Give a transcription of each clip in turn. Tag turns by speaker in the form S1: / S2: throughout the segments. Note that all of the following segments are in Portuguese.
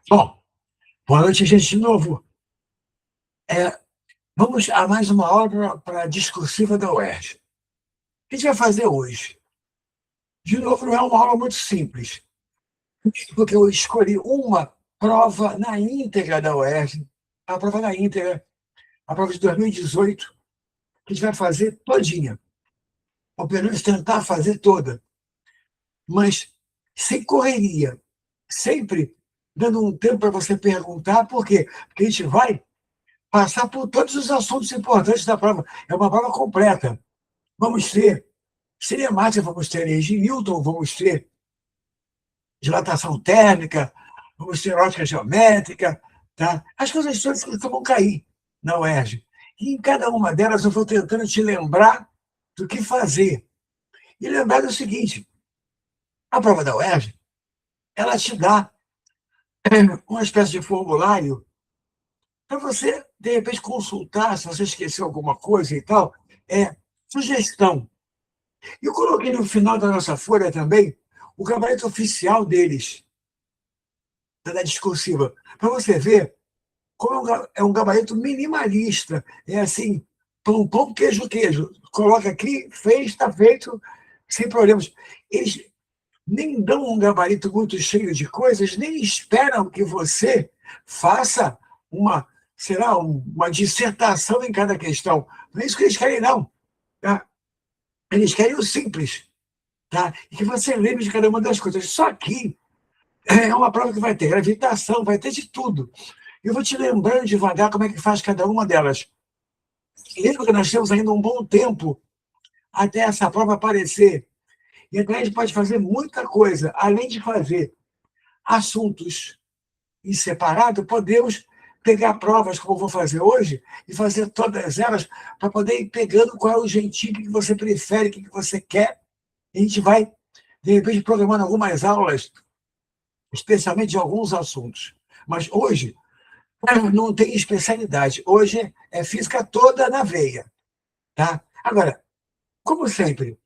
S1: Bom, boa noite, gente, de novo. É, vamos a mais uma aula para a discursiva da UERJ. O que a gente vai fazer hoje? De novo, não é uma aula muito simples, porque eu escolhi uma prova na íntegra da UERJ, a prova na íntegra, a prova de 2018, que a gente vai fazer todinha, ou pelo menos tentar fazer toda, mas sem correria, sempre dando um tempo para você perguntar, por quê? Porque a gente vai passar por todos os assuntos importantes da prova. É uma prova completa. Vamos ter cinemática, vamos ter energia Newton, vamos ter dilatação térmica, vamos ter ótica geométrica, tá? As coisas todas que vão cair na UERJ. E em cada uma delas eu vou tentando te lembrar do que fazer. E lembrar do seguinte, a prova da UERJ, ela te dá uma espécie de formulário para você, de repente, consultar, se você esqueceu alguma coisa e tal, sugestão. Eu coloquei no final da nossa folha também o gabarito oficial deles, da discursiva, para você ver como é um gabarito minimalista. É assim, pão, pão, queijo, queijo. Coloca aqui, fez, está feito, sem problemas. Eles nem dão um gabarito muito cheio de coisas, nem esperam que você faça uma, será, uma dissertação em cada questão. Não é isso que eles querem, não. Tá? Eles querem o simples. Tá? E que você lembre de cada uma das coisas. Só que é uma prova que vai ter gravitação, vai ter de tudo. Eu vou te lembrando devagar como é que faz cada uma delas. Lembra que nós temos ainda um bom tempo até essa prova aparecer. E então a gente pode fazer muita coisa. Além de fazer assuntos em separado, podemos pegar provas, como eu vou fazer hoje, e fazer todas elas para poder ir pegando qual é o jeitinho que você prefere, o que você quer. E a gente vai, de repente, programando algumas aulas, especialmente de alguns assuntos. Mas hoje não tem especialidade. Hoje é física toda na veia. Tá? Agora, como sempre,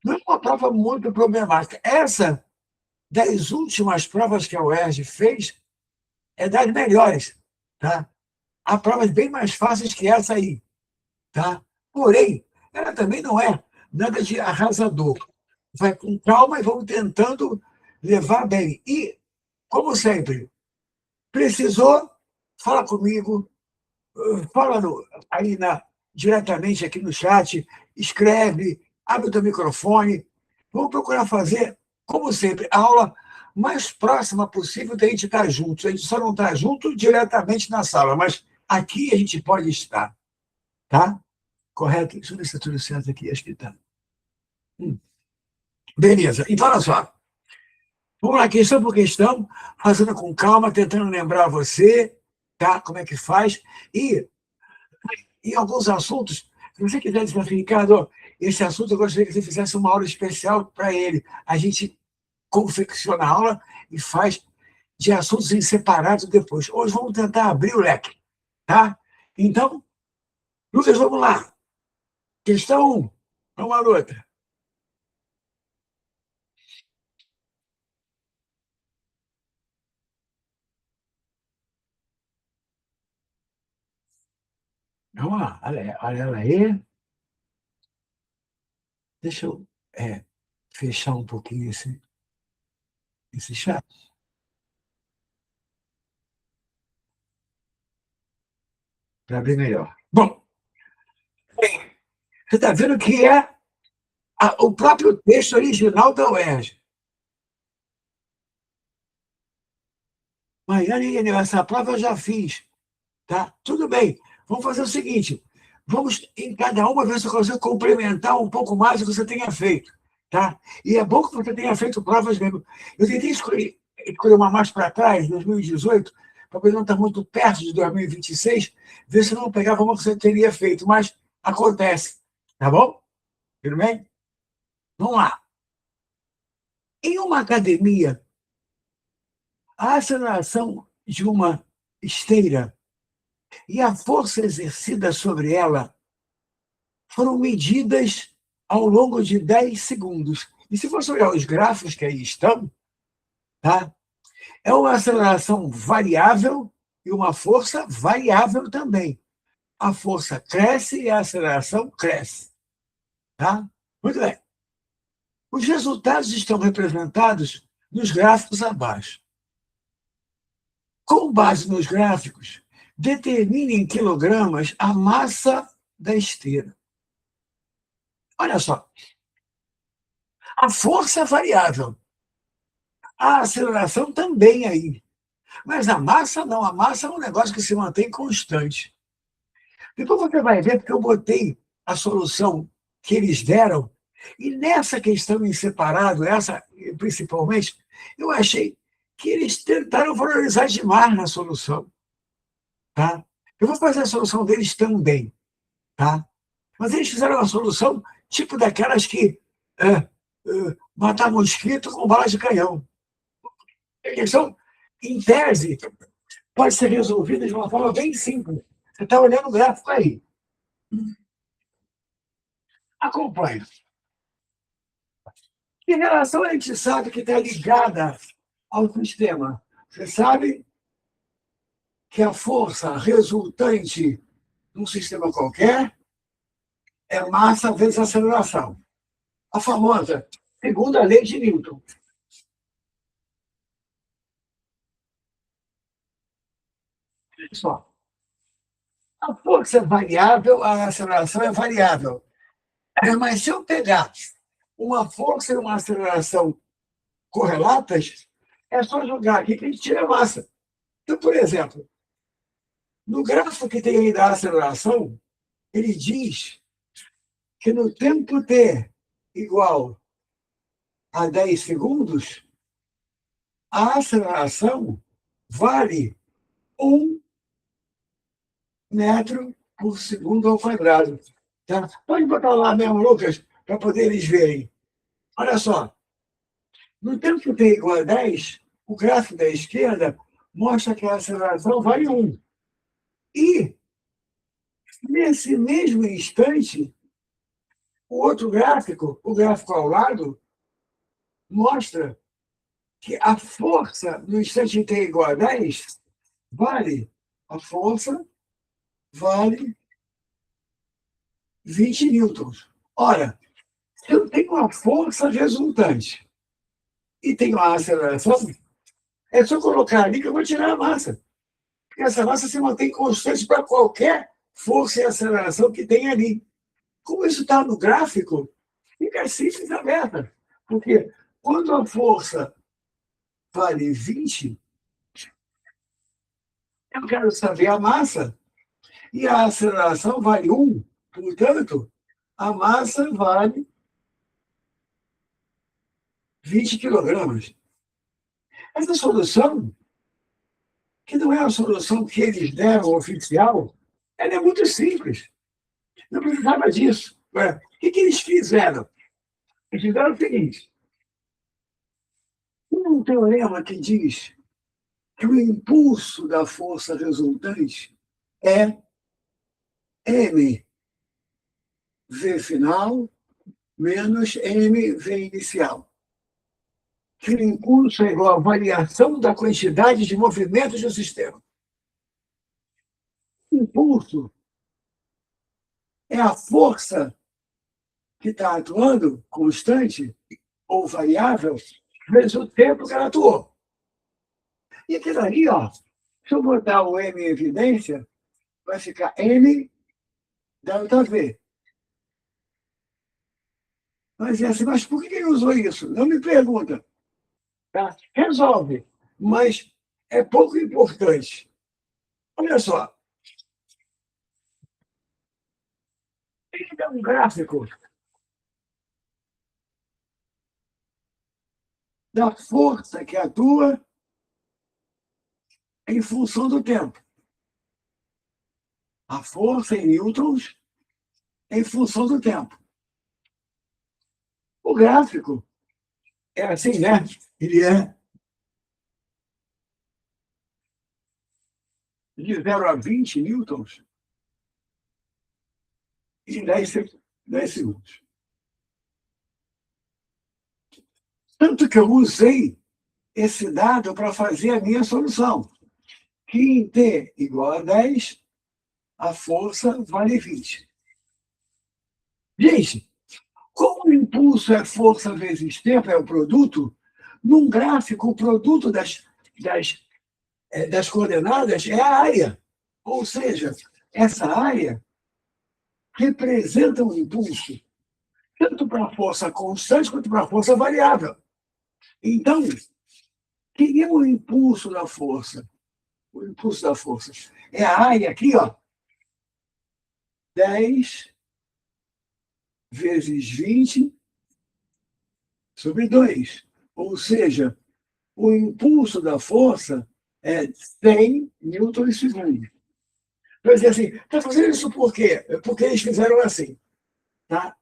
S1: não é uma prova muito problemática. Essa, das últimas provas que a UERJ fez, é das melhores. Tá? Há provas bem mais fáceis que essa aí. Tá? Porém, ela também não é nada de arrasador. Vai com calma e vamos tentando levar bem. E, como sempre, precisou, fala comigo, fala aí diretamente aqui no chat, escreve, abre o teu microfone. Vamos procurar fazer, como sempre, a aula mais próxima possível da gente estar juntos. A gente só não está junto diretamente na sala, mas aqui a gente pode estar. Tá? Correto? Deixa eu ver se está tudo certo aqui. Acho que está. Beleza. Então, olha só. Vamos lá, questão por questão, fazendo com calma, tentando lembrar você, tá? Como é que faz. E em alguns assuntos, se você quiser dizer, Ricardo, esse assunto eu gostaria que você fizesse uma aula especial para ele. A gente confecciona a aula e faz de assuntos em separado depois. Hoje vamos tentar abrir o leque, tá? Então, Lucas, vamos lá. Questão 1. Vamos à luta. Vamos lá, olha ela aí. Deixa eu fechar um pouquinho esse chat. Para abrir melhor. Bom, você está vendo que é o próprio texto original da UERJ. Maiane, essa prova eu já fiz. Tá? Tudo bem. Vamos fazer o seguinte: vamos em cada uma ver se eu consigo complementar um pouco mais o que você tenha feito. Tá? E é bom que você tenha feito provas mesmo. Eu tentei escolher uma mais para trás, 2018, para poder não estar muito perto de 2026, ver se não pegava uma que você teria feito, mas acontece. Tá bom? Tudo bem? Vamos lá. Em uma academia, a aceleração de uma esteira e a força exercida sobre ela foram medidas ao longo de 10 segundos. E se você olhar os gráficos que aí estão, tá? É uma aceleração variável e uma força variável também. A força cresce e a aceleração cresce. Tá? Muito bem. Os resultados estão representados nos gráficos abaixo. Com base nos gráficos, determine em quilogramas a massa da esteira. Olha só, a força é variável, a aceleração também aí. Mas a massa não, a massa é um negócio que se mantém constante. Depois você vai ver, porque eu botei a solução que eles deram, e nessa questão em separado, essa principalmente, eu achei que eles tentaram valorizar demais na solução. Tá? Eu vou fazer a solução deles também. Tá? Mas eles fizeram uma solução tipo daquelas que matar mosquito com bala de canhão. A questão, em tese, pode ser resolvida de uma forma bem simples. Você está olhando o gráfico aí. Acompanha. Que relação a gente sabe que está ligada ao sistema? Você sabe que a força resultante num sistema qualquer é massa vezes aceleração. A famosa segunda lei de Newton. Só. A força é variável, a aceleração é variável. Mas se eu pegar uma força e uma aceleração correlatas, é só jogar aqui que a gente tira a massa. Então, por exemplo, no gráfico que tem aí da aceleração, ele diz que no tempo t igual a 10 segundos, a aceleração vale 1 metro por segundo ao quadrado. Tá? Pode botar lá mesmo, Lucas, para poder eles verem. Olha só, no tempo que t igual a 10, o gráfico da esquerda mostra que a aceleração vale 1. E, nesse mesmo instante, o outro gráfico, o gráfico ao lado, mostra que a força no instante t igual a 10 a força vale 20 newtons. Ora, se eu tenho uma força resultante e tenho uma aceleração, é só colocar ali que eu vou tirar a massa. Porque essa massa se mantém constante para qualquer força e aceleração que tem ali. Como isso está no gráfico, fica simples aberta. Porque quando a força vale 20, eu quero saber a massa, e a aceleração vale 1. Portanto, a massa vale 20 quilogramas. Essa solução, que não é a solução que eles deram oficial, ela é muito simples. Não precisava disso. Agora, o que eles fizeram? Eles fizeram o seguinte: tem um teorema que diz que o impulso da força resultante é mv final menos mv inicial. Que o impulso é igual à variação da quantidade de movimentos do sistema. O impulso é a força que está atuando constante ou variável vezes o tempo que ela atuou. E aquilo ali, ó, se eu botar o M em evidência, vai ficar M delta V. Mas é assim, mas por que ele usou isso? Não me pergunta. Tá? Resolve, mas é pouco importante. Olha só, ele dá um gráfico da força que atua em função do tempo. A força em newtons em função do tempo. O gráfico é assim, né? Ele é de 0 a 20 newtons em 10 segundos. Tanto que eu usei esse dado para fazer a minha solução. Que em T igual a 10, a força vale 20. Gente, como o impulso é força vezes tempo, é o produto, num gráfico, o produto das coordenadas é a área. Ou seja, essa área representa um impulso, tanto para a força constante quanto para a força variável. Então, quem é o impulso da força? O impulso da força é a área aqui, ó, 10 vezes 20 sobre 2. Ou seja, o impulso da força é 100 newtons segundo. Então, dizer assim, está fazendo isso por quê? Porque eles fizeram assim. Tá?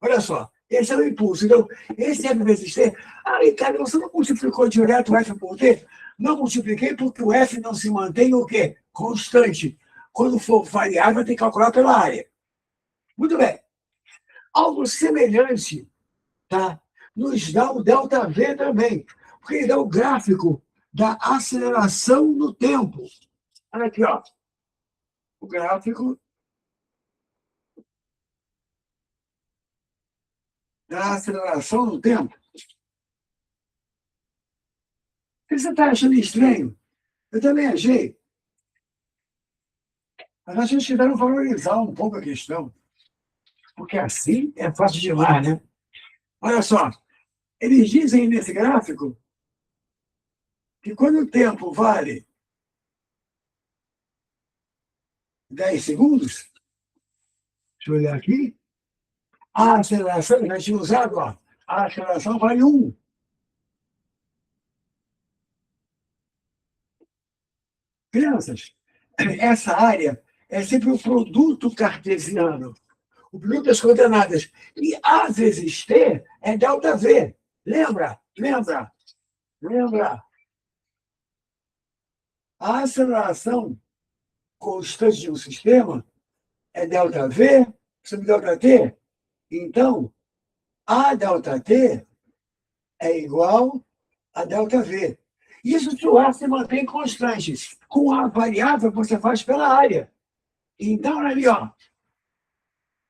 S1: Olha só, esse é o impulso. Então, esse F vezes T. Ah, Ricardo, você não multiplicou direto o F por T? Não multipliquei porque o F não se mantém o quê? Constante. Quando for variável, tem que calcular pela área. Muito bem. Algo semelhante, tá? Nos dá o ΔV também, porque ele dá o gráfico da aceleração no tempo. Olha aqui, ó. O gráfico da aceleração no tempo. O que você está achando estranho? Eu também achei. Mas acho que eles tiveram que valorizar um pouco a questão. Porque assim é fácil demais, né? Olha só, eles dizem nesse gráfico que quando o tempo vale 10 segundos, deixa eu olhar aqui, a aceleração, já tinha usado, ó, a aceleração vale 1. Crianças, essa área é sempre o produto cartesiano, o produto das coordenadas. E A vezes T é ΔV. Lembra? Lembra? Lembra? A aceleração constante de um sistema é ΔV sobre ΔT. Então, a ΔT é igual a ΔV. Isso se o A se mantém constante. Com a variável, você faz pela área. Então, ali, ó,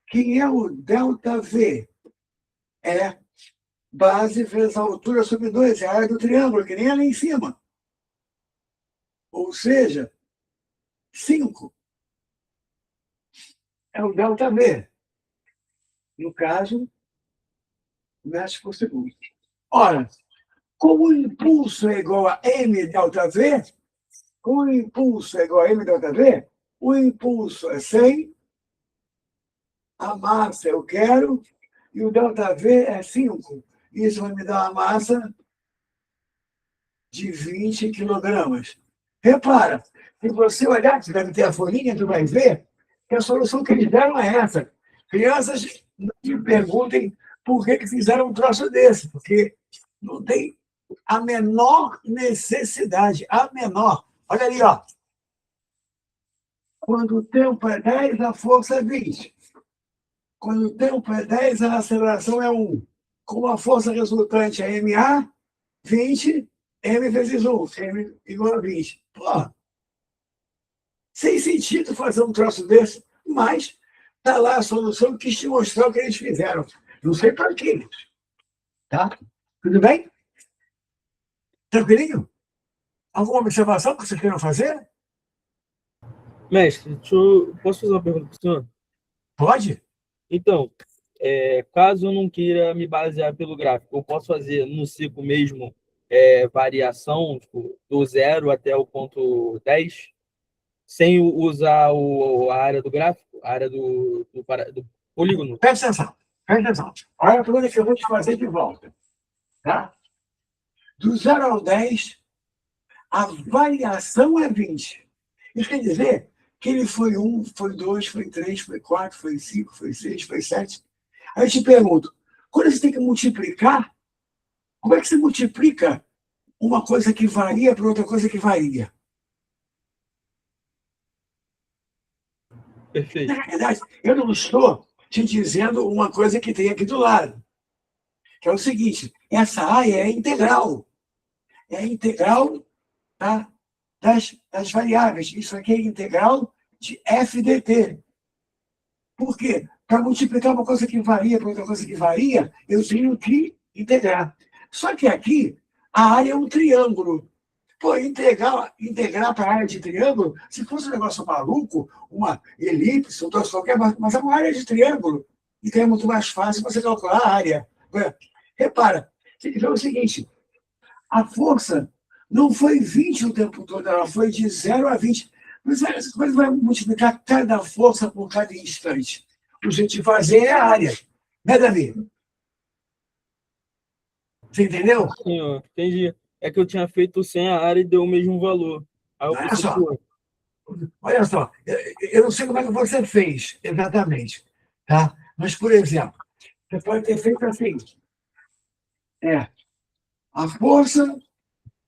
S1: quem é o ΔV? É base vezes a altura sobre 2, é a área do triângulo, que nem ali em cima. Ou seja, 5 é o ΔV. No caso, metros por segundo. Ora, como o impulso é igual a mΔV, como o impulso é igual a mΔV, o impulso é 100, a massa eu quero, e o ΔV é 5. Isso vai me dar uma massa de 20 quilogramas. Repara, se você olhar, você deve ter a folhinha, tu vai ver que a solução que eles deram é essa. Crianças, não me perguntem por que fizeram um troço desse, porque não tem a menor necessidade, a menor. Olha ali, ó. Quando o tempo é 10, a força é 20. Quando o tempo é 10, a aceleração é 1. Como a força resultante é MA, 20, M vezes 1, M igual a 20. Pô, sem sentido fazer um troço desse, mas está lá a solução que quis te mostrar o que eles fizeram. Não sei para quê. Tá? Tudo bem? Tranquilinho? Alguma observação que vocês queiram fazer?
S2: Mestre, posso fazer uma pergunta para o senhor?
S1: Pode?
S2: Então, caso eu não queira me basear pelo gráfico, eu posso fazer no ciclo mesmo variação tipo, do 0 até o ponto 10, sem usar a área do gráfico, a área do polígono?
S1: Presta atenção. Presta atenção. Olha a pergunta que eu vou te fazer de volta. Tá? Do 0 ao 10, a variação é 20. Isso quer dizer que ele foi 1, foi 2, foi 3, foi 4, foi 5, foi 6, foi 7. Aí eu te pergunto, quando você tem que multiplicar, como é que você multiplica uma coisa que varia para outra coisa que varia?
S2: Perfeito.
S1: Na verdade, eu não estou te dizendo uma coisa que tem aqui do lado, que é o seguinte, essa área é integral. é a integral, tá, das variáveis. Isso aqui é a integral de f dt. Por quê? Para multiplicar uma coisa que varia por outra coisa que varia, eu tenho que integrar. Só que aqui, a área é um triângulo. Pô, integrar para a área de triângulo, se fosse um negócio maluco, uma elipse, um troço qualquer, mas é uma área de triângulo. Então é muito mais fácil você calcular a área. Repara, você vê o seguinte, a força não foi 20 o tempo todo, ela foi de 0 a 20. Mas como é que vai multiplicar cada força por cada instante? O jeito de fazer é a área. Né, Davi? Você entendeu?
S2: Sim, ó, entendi. É que eu tinha feito sem a área e deu o mesmo valor. Aí eu
S1: Olha
S2: pensei,
S1: só,
S2: pô,
S1: olha só. Eu não sei como é que você fez exatamente, tá? Mas, por exemplo, você pode ter feito assim. A força.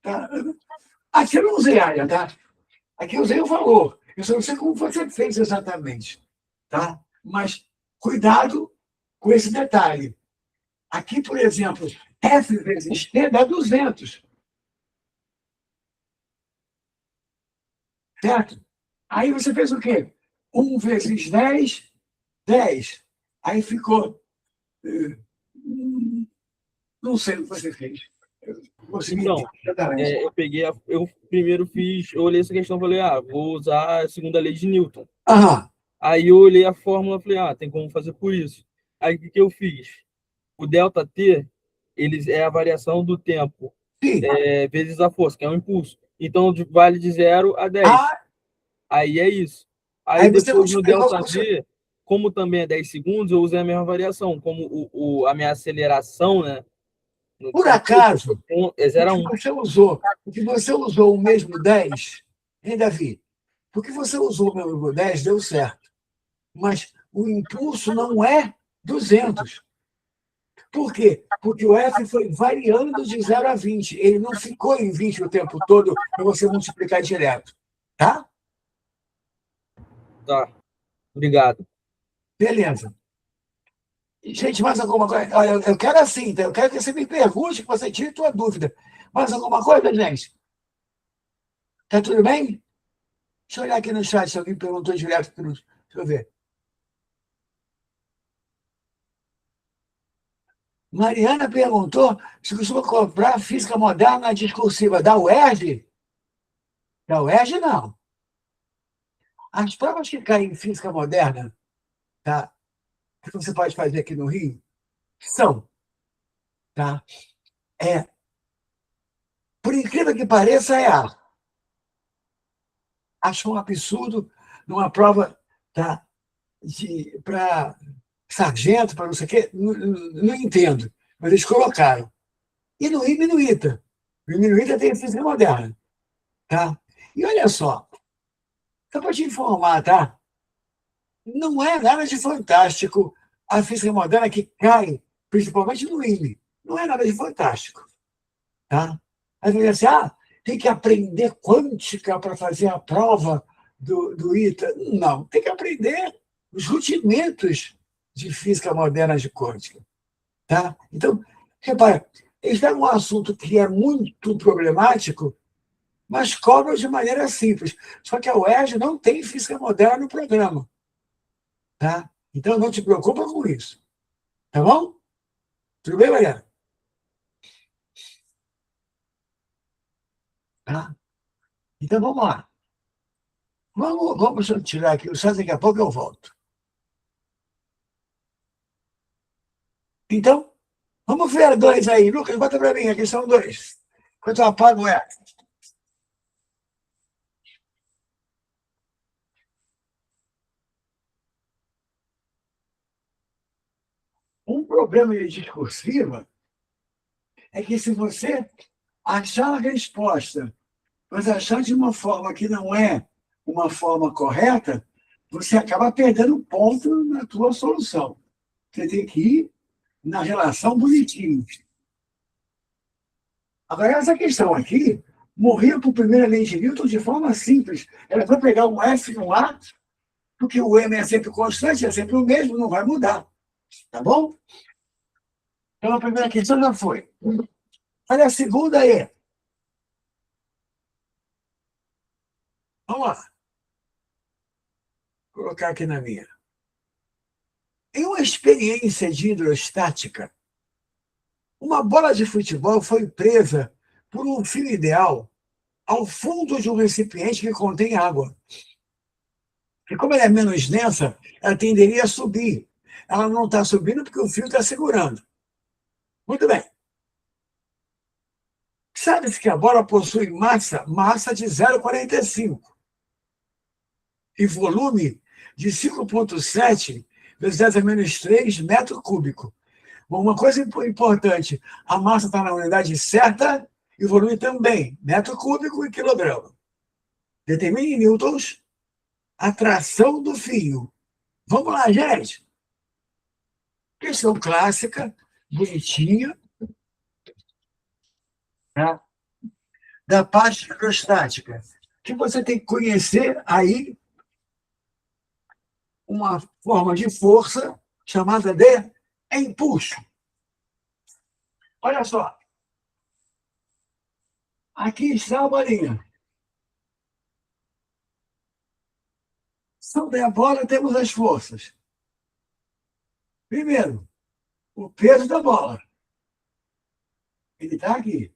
S1: Tá? Aqui eu não usei área, tá? Aqui eu usei o valor. Eu só não sei como você fez exatamente, tá? Mas cuidado com esse detalhe. Aqui, por exemplo, F vezes T dá 200, certo? Aí você fez o quê? 1 vezes 10, 10. Aí ficou... Não sei o que você fez. Eu consegui
S2: então,
S1: entender exatamente.
S2: eu primeiro fiz, eu olhei essa questão e falei, vou usar a segunda lei de Newton.
S1: Aham,
S2: Aí eu olhei a fórmula e falei, tem como fazer por isso. Aí o que que eu fiz? O ΔT, é a variação do tempo
S1: sim.
S2: vezes a força, que é o impulso. Então, vale de 0 a 10.
S1: Ah,
S2: Aí é isso. Aí
S1: aí você
S2: depois no
S1: multiplicou com...
S2: ΔV, como também é 10 segundos, eu usei a mesma variação. Como a minha aceleração, né?
S1: Por
S2: São
S1: acaso,
S2: é 0 a 1.
S1: porque você usou o mesmo 10, hein, Davi? Porque você usou o mesmo 10, deu certo. Mas o impulso não é 200. Por quê? Porque o F foi variando de 0 a 20. Ele não ficou em 20 o tempo todo para você multiplicar direto. Tá?
S2: Tá, obrigado.
S1: Beleza. Gente, mais alguma coisa? Olha, eu quero assim, tá? Eu quero que você me pergunte, que você tire sua dúvida. Mais alguma coisa, gente? Tá tudo bem? Deixa eu olhar aqui no chat se alguém perguntou direto. Deixa eu ver. Mariana perguntou se costuma comprar física moderna discursiva da UERJ. Da UERJ, não. As provas que caem em física moderna, tá? Que você pode fazer aqui no Rio, são, tá? É, por incrível que pareça, é A. Acho um absurdo numa prova, tá? Para sargento, para não sei o quê, não entendo. Mas eles colocaram. E no IME e no ITA. No IME e no ITA tem física moderna, tá? E olha só, só para te informar, tá? Não é nada de fantástico a física moderna que cai, principalmente no IME. Não é nada de fantástico. Tá? Aí você diz assim, tem que aprender quântica para fazer a prova do ITA. Não, tem que aprender os rudimentos de física moderna de quântica. Tá? Então, repara, eles pegam um assunto que é muito problemático, mas cobram de maneira simples. Só que a UERJ não tem física moderna no programa. Tá? Então, não te preocupa com isso. Tá bom? Tudo bem, Mariana? Tá? Então, vamos lá. Vamos tirar aqui o chat, daqui a pouco eu volto. Então, vamos ver dois aí. Lucas, bota para mim, aqui são dois. Enquanto eu apago ela. Um problema de discursiva é que se você achar a resposta, mas achar de uma forma que não é uma forma correta, você acaba perdendo ponto na tua solução. Você tem que ir na relação bonitinho. Agora, essa questão aqui morria por primeira lei de Newton de forma simples. Ela vai pegar um F no A, porque o M é sempre constante, é sempre o mesmo, não vai mudar. Tá bom? Então, a primeira questão já foi. Olha a segunda aí. Vamos lá. Vou colocar aqui na minha. Em uma experiência de hidrostática, uma bola de futebol foi presa por um fio ideal ao fundo de um recipiente que contém água. E como ela é menos densa, ela tenderia a subir. Ela não está subindo porque o fio está segurando. Muito bem. Sabe-se que a bola possui massa de 0,45 e volume de 5,7 vezes 10 a menos 3 metro cúbico. Bom, uma coisa importante, a massa está na unidade certa e o volume também, metro cúbico e quilograma. Determine em newtons a tração do fio. Vamos lá, gente. Questão clássica, bonitinha, né? Da parte hidrostática, que você tem que conhecer aí uma forma de força chamada de impulso. Olha só. Aqui está a bolinha. Sobre a bola temos as forças. Primeiro, o peso da bola. Ele está aqui.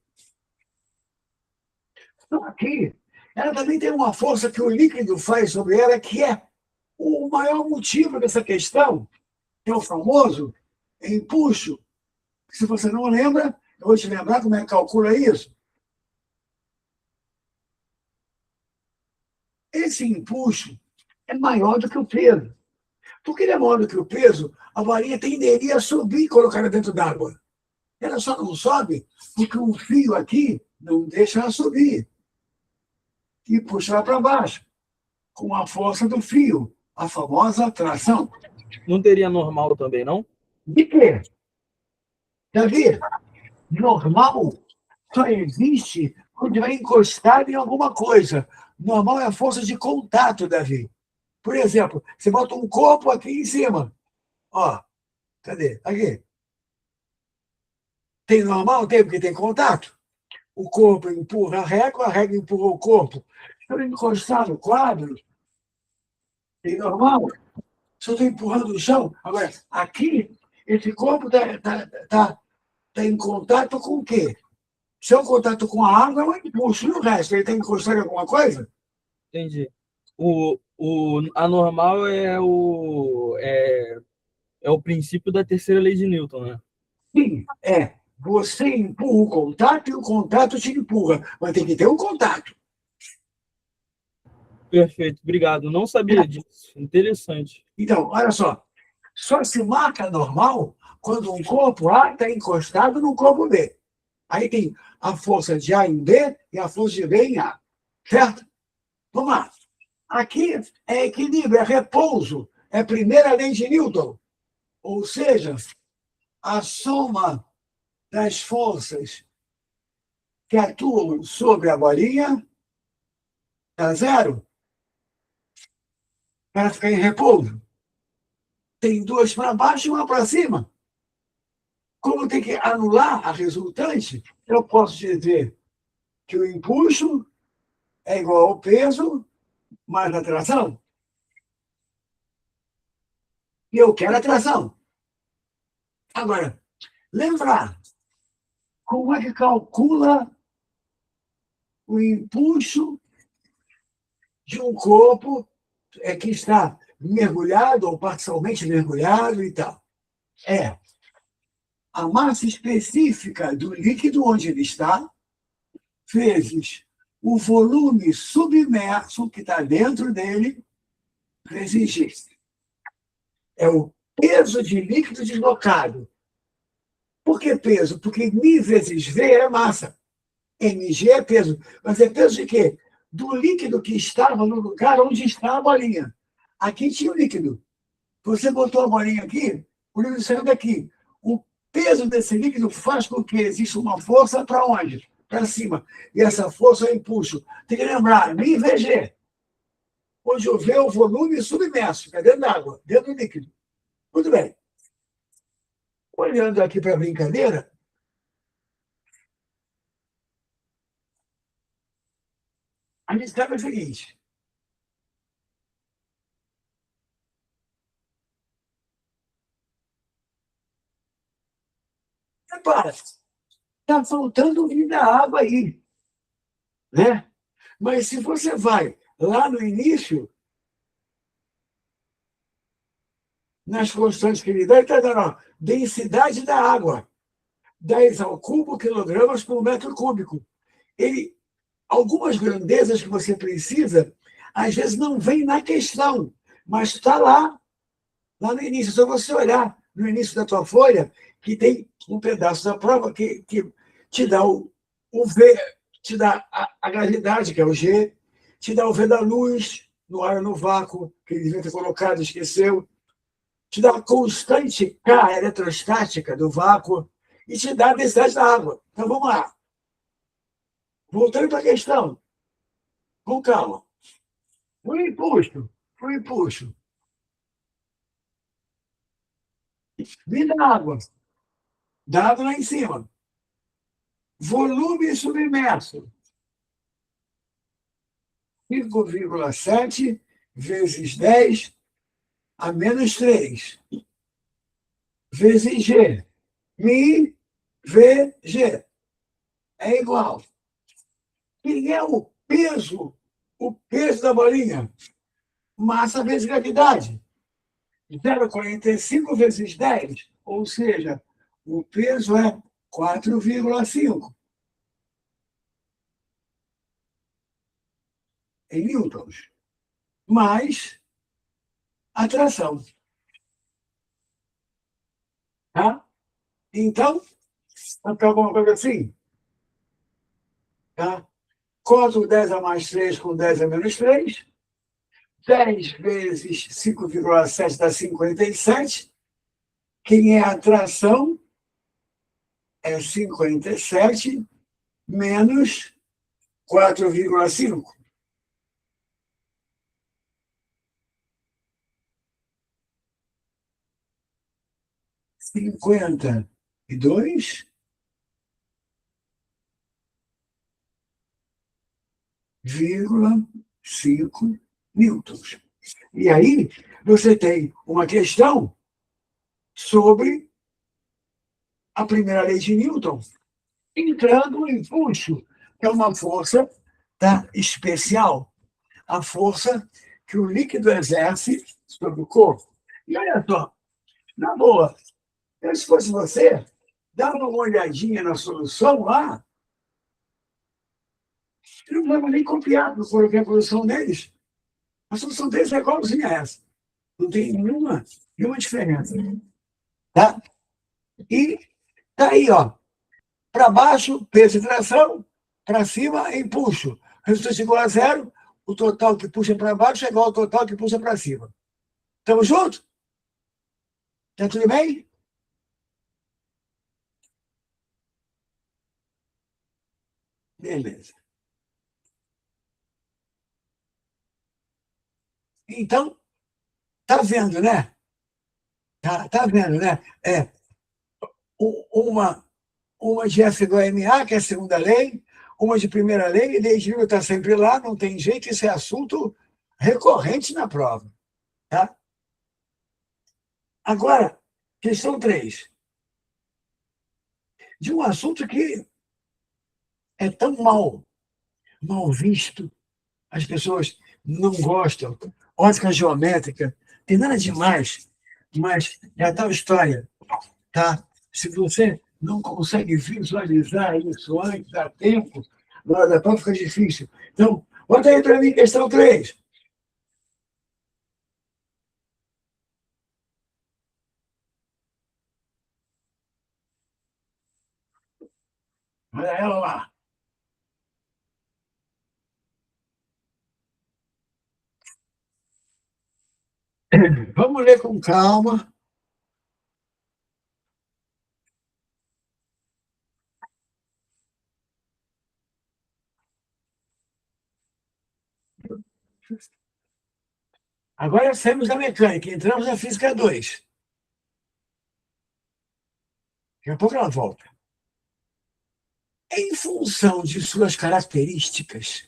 S1: Então, aqui, ela também tem uma força que o líquido faz sobre ela, que é o maior motivo dessa questão, que é o famoso impulso. Se você não lembra, eu vou te lembrar como é que calcula isso. Esse impulso é maior do que o peso. Porque ele é maior do que o peso, a varinha tenderia a subir e colocar ela dentro d'água. Ela só não sobe porque o fio aqui não deixa ela subir e puxa ela para baixo, com a força do fio, a famosa tração.
S2: Não teria normal também, não?
S1: De quê? Davi, normal só existe quando vai encostado em alguma coisa. Normal é a força de contato, Davi. Por exemplo, você bota um copo aqui em cima. Ó, cadê? Aqui. Tem normal? Tem, porque tem contato. O corpo empurra a régua empurra o corpo. Se eu encostar no quadro, tem normal? Se eu estou empurrando o chão, agora, aqui, esse corpo está em contato com o quê? Se é um contato com a água, é um impulso. E o resto, ele está encostado em alguma coisa?
S2: Entendi. A normal é o princípio da terceira lei de Newton, né?
S1: Sim, é. Você empurra o contato e o contato te empurra. Mas tem que ter um contato.
S2: Perfeito, obrigado. Não sabia disso. Interessante.
S1: Então, olha só se marca normal quando um corpo A está encostado no corpo B. Aí tem a força de A em B e a força de B em A. Certo? Vamos lá. Aqui é equilíbrio, é repouso. É a primeira lei de Newton. Ou seja, a soma das forças que atuam sobre a bolinha dá zero. Para ficar em repouso. Tem duas para baixo e uma para cima. Como tem que anular a resultante, eu posso dizer que o impulso é igual ao peso mais a tração. E eu quero a tração. Agora, lembrar como é que calcula o impulso de um corpo que está mergulhado ou parcialmente mergulhado e tal. É a massa específica do líquido onde ele está, vezes o volume submerso que está dentro dele, vezes G. É o peso de líquido deslocado. Por que peso? Porque μ vezes V é massa. mg é peso. Mas é peso de quê? Do líquido que estava no lugar onde está a bolinha. Aqui tinha o líquido. Você botou a bolinha aqui, o líquido saiu daqui. O peso desse líquido faz com que exista uma força para onde? Para cima. E essa força é o impulso. Tem que lembrar, μ vezes G. Onde eu vejo o volume submerso, que é dentro d'água, dentro do líquido. Muito bem. Olhando aqui para a brincadeira, a gente sabe o seguinte: repara, está faltando vida água aí, né? Mas se você vai lá no início, nas constantes que ele dá, ele está dando, ó, densidade da água, 10 ao cubo quilogramas por metro cúbico. Ele, algumas grandezas que você precisa, às vezes não vem na questão, mas está lá no início. É só você olhar no início da tua folha, que tem um pedaço da prova que te dá o V, te dá a gravidade, que é o G, te dá o V da luz, no ar ou no vácuo, que ele devia ter colocado, esqueceu, te dá a constante K eletrostática do vácuo e te dá a densidade da água. Então, vamos lá. Voltando para a questão, com calma. Foi impulso. Vida água, dado lá em cima. Volume submerso, 5,7 vezes 10 a menos 3, vezes G. Mi, VG. É igual. Quem é o peso? O peso da bolinha? Massa vezes gravidade. 0,45 vezes 10, ou seja, o peso é 4,5 em newtons, mais atração. Tá? Então, fica alguma coisa assim? Tá? Cosmo 10 a mais 3 com 10 a menos 3. 10 vezes 5,7 dá 57. Quem é a atração é 57 menos 4,5. 52,5 newtons. E aí, você tem uma questão sobre a primeira lei de Newton, entrando o impulso, que é uma força, tá, especial, a força que o líquido exerce sobre o corpo. E olha só, na boa, eu, se fosse você, dava uma olhadinha na solução lá, eu não dava nem copiar, não coloquei a solução deles. A solução deles é igualzinha a essa. Não tem nenhuma diferença. Tá? E tá aí, ó. Para baixo, peso e tração. Para cima, impulso. Resistência igual a zero. O total que puxa para baixo é igual ao total que puxa para cima. Estamos juntos? Tá tudo bem? Beleza. Então, tá vendo, né? Tá vendo, né? É uma, uma de F igual a MA, que é a segunda lei, uma de primeira lei, e lei de Newton está sempre lá, não tem jeito, isso é assunto recorrente na prova. Tá? Agora, questão 3. De um assunto que é tão mal visto, as pessoas não gostam, ótica geométrica, tem nada demais, mas é a tal história, tá? Se você não consegue visualizar isso antes, dá tempo, na hora da prova fica difícil. Então, bota aí para mim questão 3. Olha ela lá. Vamos ler com calma. Agora saímos da mecânica, entramos na física 2. Daqui a pouco ela volta. Em função de suas características,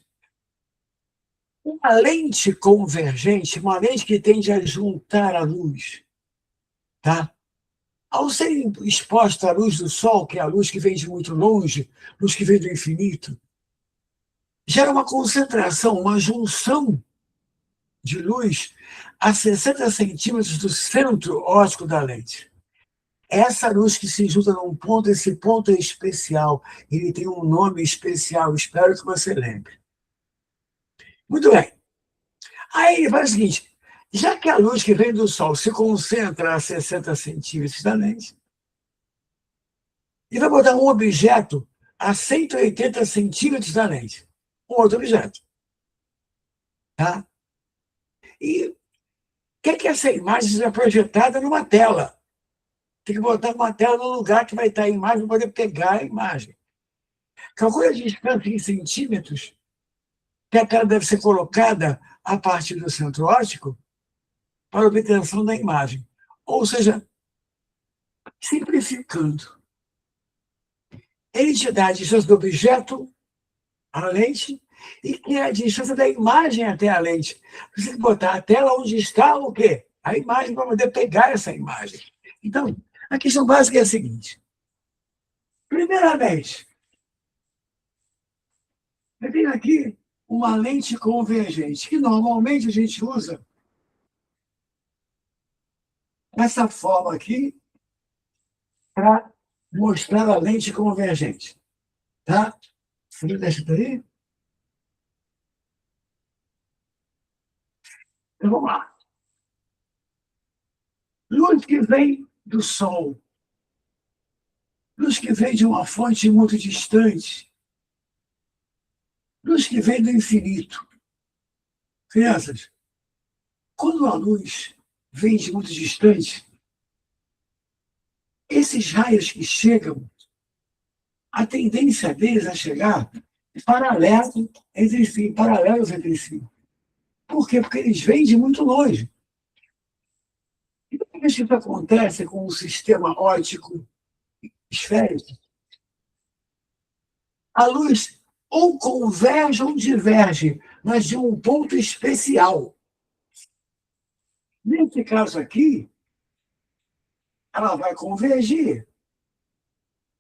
S1: uma lente convergente, uma lente que tende a juntar a luz, tá? Ao serem expostos à luz do Sol, que é a luz que vem de muito longe, luz que vem do infinito, gera uma concentração, uma junção de luz a 60 centímetros do centro óptico da lente. Essa luz que se junta num ponto, esse ponto é especial, ele tem um nome especial, espero que você lembre. Muito bem. Aí ele faz o seguinte, já que a luz que vem do Sol se concentra a 60 centímetros da lente, ele vai botar um objeto a 180 centímetros da lente, um outro objeto. Tá? E quer que essa imagem seja projetada numa tela. Tem que botar uma tela no lugar que vai estar a imagem para poder pegar a imagem. Calcule a distância em centímetros que a tela deve ser colocada a partir do centro óptico para a obtenção da imagem. Ou seja, simplificando, ele te dá a distância do objeto à lente e que é a distância da imagem até a lente. Você tem que botar a tela onde está o quê? A imagem para poder pegar essa imagem. Então, a questão básica é a seguinte. Primeiramente, eu tenho aqui uma lente convergente, que normalmente a gente usa essa forma aqui para mostrar a lente convergente. Tá? Você deixa aí? Então vamos lá. Luz que vem do Sol, luz que vem de uma fonte muito distante, luz que vem do infinito. Crianças, quando a luz vem de muito distante, esses raios que chegam, a tendência deles a chegar é paralelos entre si. Por quê? Porque eles vêm de muito longe. E por que isso acontece com o sistema óptico esférico? A luz ou converge ou diverge, mas de um ponto especial. Nesse caso aqui, ela vai convergir,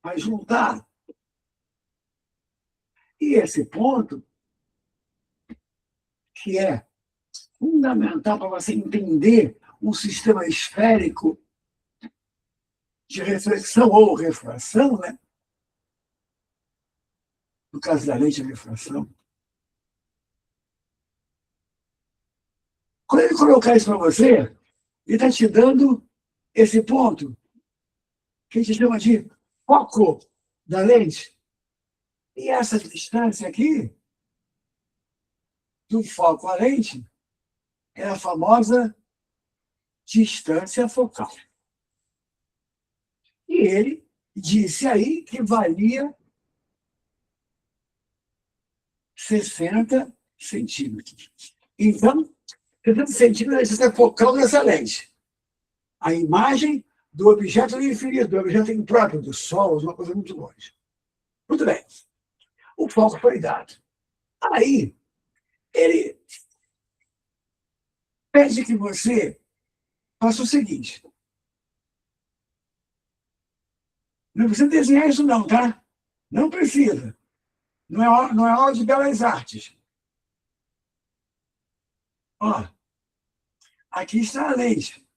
S1: vai juntar. E esse ponto, que é fundamental para você entender um sistema esférico de reflexão ou refração, né? No caso da lente, a refração. Quando ele colocar isso para você, ele está te dando esse ponto, que a gente chama de foco da lente. E essa distância aqui, do foco à lente, é a famosa distância focal. E ele disse aí que valia 60 centímetros. Então, 60 centímetros é a distância focal dessa lente. A imagem do objeto do infinito, do objeto impróprio, do Sol, uma coisa muito longe. Muito bem. O foco foi dado. Aí, ele pede que você faça o seguinte. Não precisa desenhar isso não, tá? Não precisa. Não é aula de belas artes. Ó, aqui está a lente.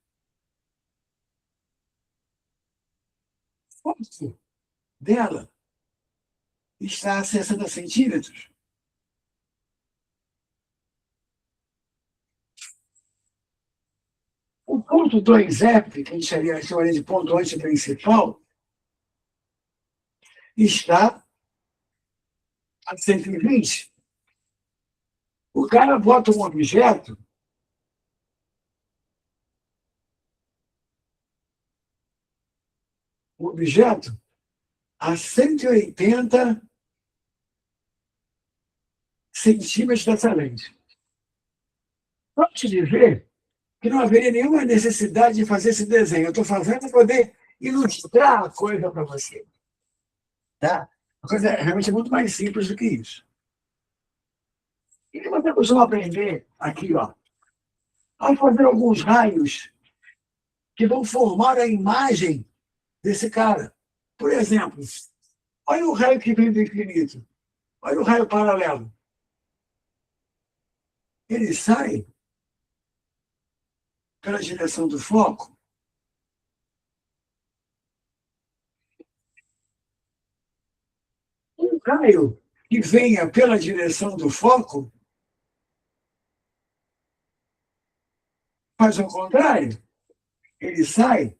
S1: O foco dela está a 60 centímetros. O ponto 2F, que a gente chamaria de ponto antiprincipal, está a 120. O cara bota um objeto a 180 centímetros dessa lente. Pode te dizer que não haveria nenhuma necessidade de fazer esse desenho. Eu estou fazendo para poder ilustrar a coisa para você. Tá? A coisa realmente é muito mais simples do que isso. E que você costuma aprender aqui, ó, ao fazer alguns raios que vão formar a imagem desse cara. Por exemplo, olha o raio que vem do infinito. Olha o raio paralelo. Ele sai pela direção do foco. Um raio que venha pela direção do foco faz ao contrário. Ele sai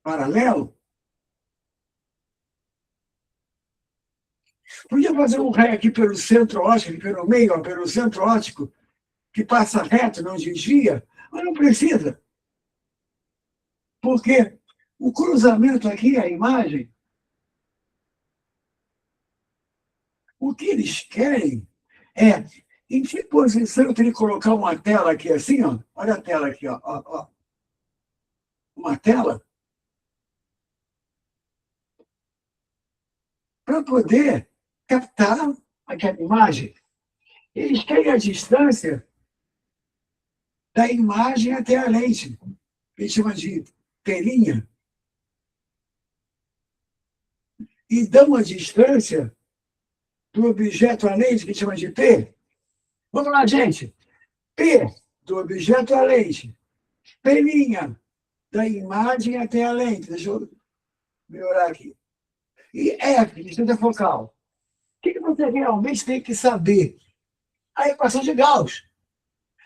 S1: paralelo. Podia fazer um raio aqui pelo centro óptico, pelo meio, ó, pelo centro óptico, que passa reto, não desvia, mas não precisa. Porque o cruzamento aqui, a imagem, o que eles querem é, em que posição eu teria que colocar uma tela aqui assim, ó? Olha a tela aqui, ó. Uma tela para poder captar aquela imagem. Eles querem a distância da imagem até a lente, que chama de telinha, e dão a distância do objeto à lente, que chama de P. Vamos lá, gente. P do objeto à lente. Pelinha da imagem até a lente. Deixa eu melhorar aqui. E F, distância focal. O que você realmente tem que saber? A equação de Gauss.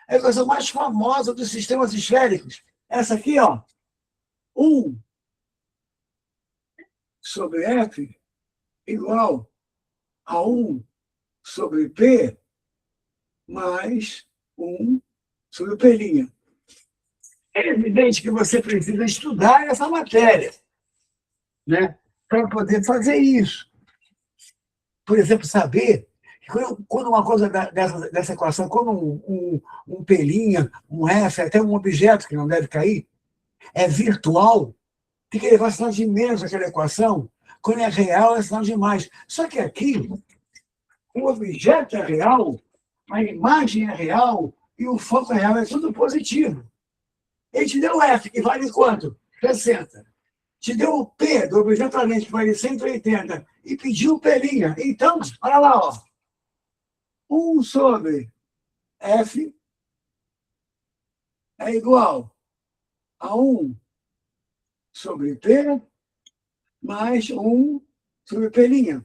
S1: A equação mais famosa dos sistemas esféricos. Essa aqui, ó. 1 sobre F igual a 1 sobre P mais 1 sobre P'. É evidente que você precisa estudar essa matéria, né, para poder fazer isso. Por exemplo, saber que quando uma coisa dessa equação, quando um P', um F, até um objeto que não deve cair, é virtual, tem que levar sinal de menos aquela equação. Quando é real, é sinal de mais. Só que aqui, o objeto é real, a imagem é real e o foco é real, é tudo positivo. Ele te deu o F, que vale quanto? 60. Te deu o P do objeto à lente, que vale 180, e pediu o P'. Então, olha lá, ó. 1 sobre F é igual a 1 sobre P mais 1 sobre P'.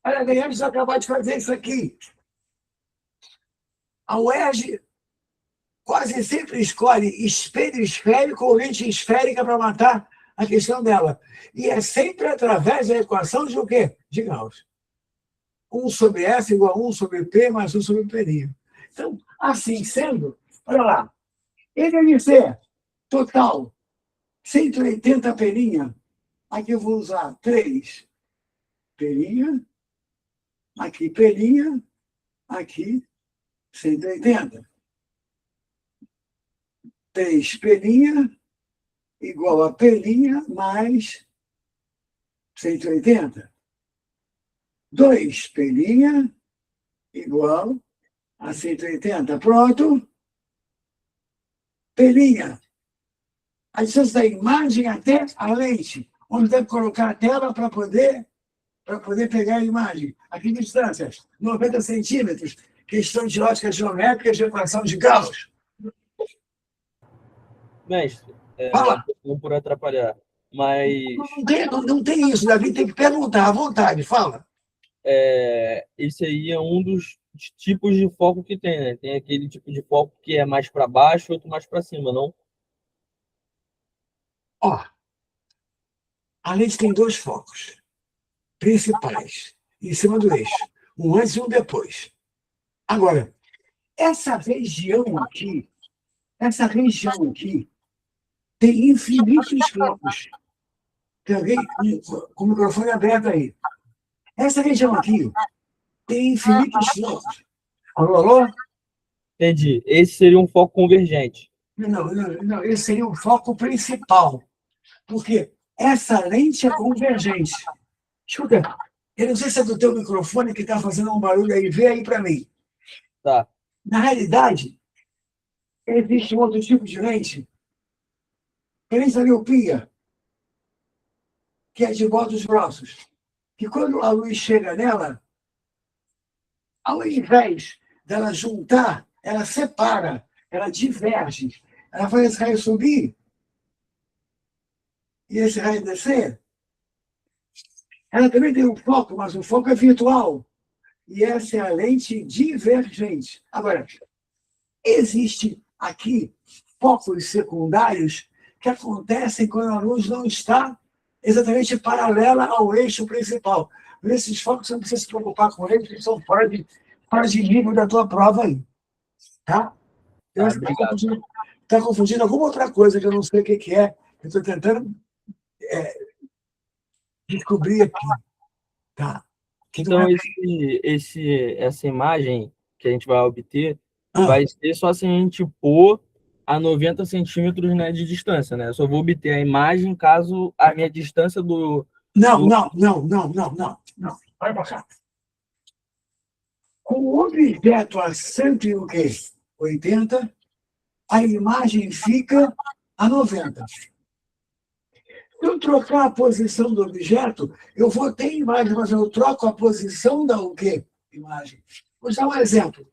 S1: Olha, ganhamos acabar de fazer isso aqui. A UERJ quase sempre escolhe espelho esférico ou lente esférica para matar a questão dela. E é sempre através da equação de o quê? De Gauss. 1 sobre F igual a 1 sobre P mais 1 sobre P'. Então, assim sendo, olha lá, NMC total, 180 P'. Aqui eu vou usar 3 P', aqui P', aqui 180. 3 P' igual a P' mais 180. 2 P' igual a 180. Pronto. P'. A distância da imagem até a lente, onde deve colocar a tela para poder pegar a imagem. Aqui distância, 90 centímetros. Questão de ótica geométrica de equação de Gauss.
S2: Mestre,
S1: Fala.
S2: não por atrapalhar, mas
S1: Não tem isso, Davi, tem que perguntar à vontade, fala.
S2: Esse aí é um dos tipos de foco que tem, né? Tem aquele tipo de foco que é mais para baixo, outro mais para cima, não?
S1: Ó, a lente tem 2 focos principais em cima do eixo, um antes e um depois. Agora, essa região aqui tem infinitos focos. Tem alguém com o microfone aberto aí. Essa região aqui tem infinitos focos. Alô, alô?
S2: Entendi. Esse seria um foco convergente.
S1: Não, esse seria o foco principal. Porque essa lente é convergente. Escuta, eu não sei se é do teu microfone que está fazendo um barulho aí, vê aí para mim.
S2: Tá.
S1: Na realidade, existe um outro tipo de lente, que é lente da miopia. que é de bordos grossos, que quando a luz chega nela, ao invés dela juntar, ela separa, ela diverge. Ela faz esse raio subir e esse raio descer. Ela também tem um foco, mas o foco é virtual. E essa é a lente divergente. Agora, existe aqui focos secundários que acontecem quando a luz não está exatamente paralela ao eixo principal. Esses focos você não precisa se preocupar com eles, eles são fora de nível da tua prova aí. Tá?
S2: Tá,
S1: Você
S2: obrigado.
S1: está confundindo alguma outra coisa que eu não sei o que é, eu estou tentando descobrir aqui. Tá? Que não
S2: Então,
S1: é...
S2: essa imagem que a gente vai obter
S1: Ah,
S2: vai ser só se a gente pôr a 90 centímetros, né, de distância, né? Eu só vou obter a imagem caso a minha distância
S1: não,
S2: do...
S1: não, não, não, não, não, não. Olha para cá. Com o objeto a 180, a imagem fica a 90. Se eu trocar a posição do objeto, eu vou ter imagem, mas eu troco a posição da o quê? Imagem. Vou dar um exemplo.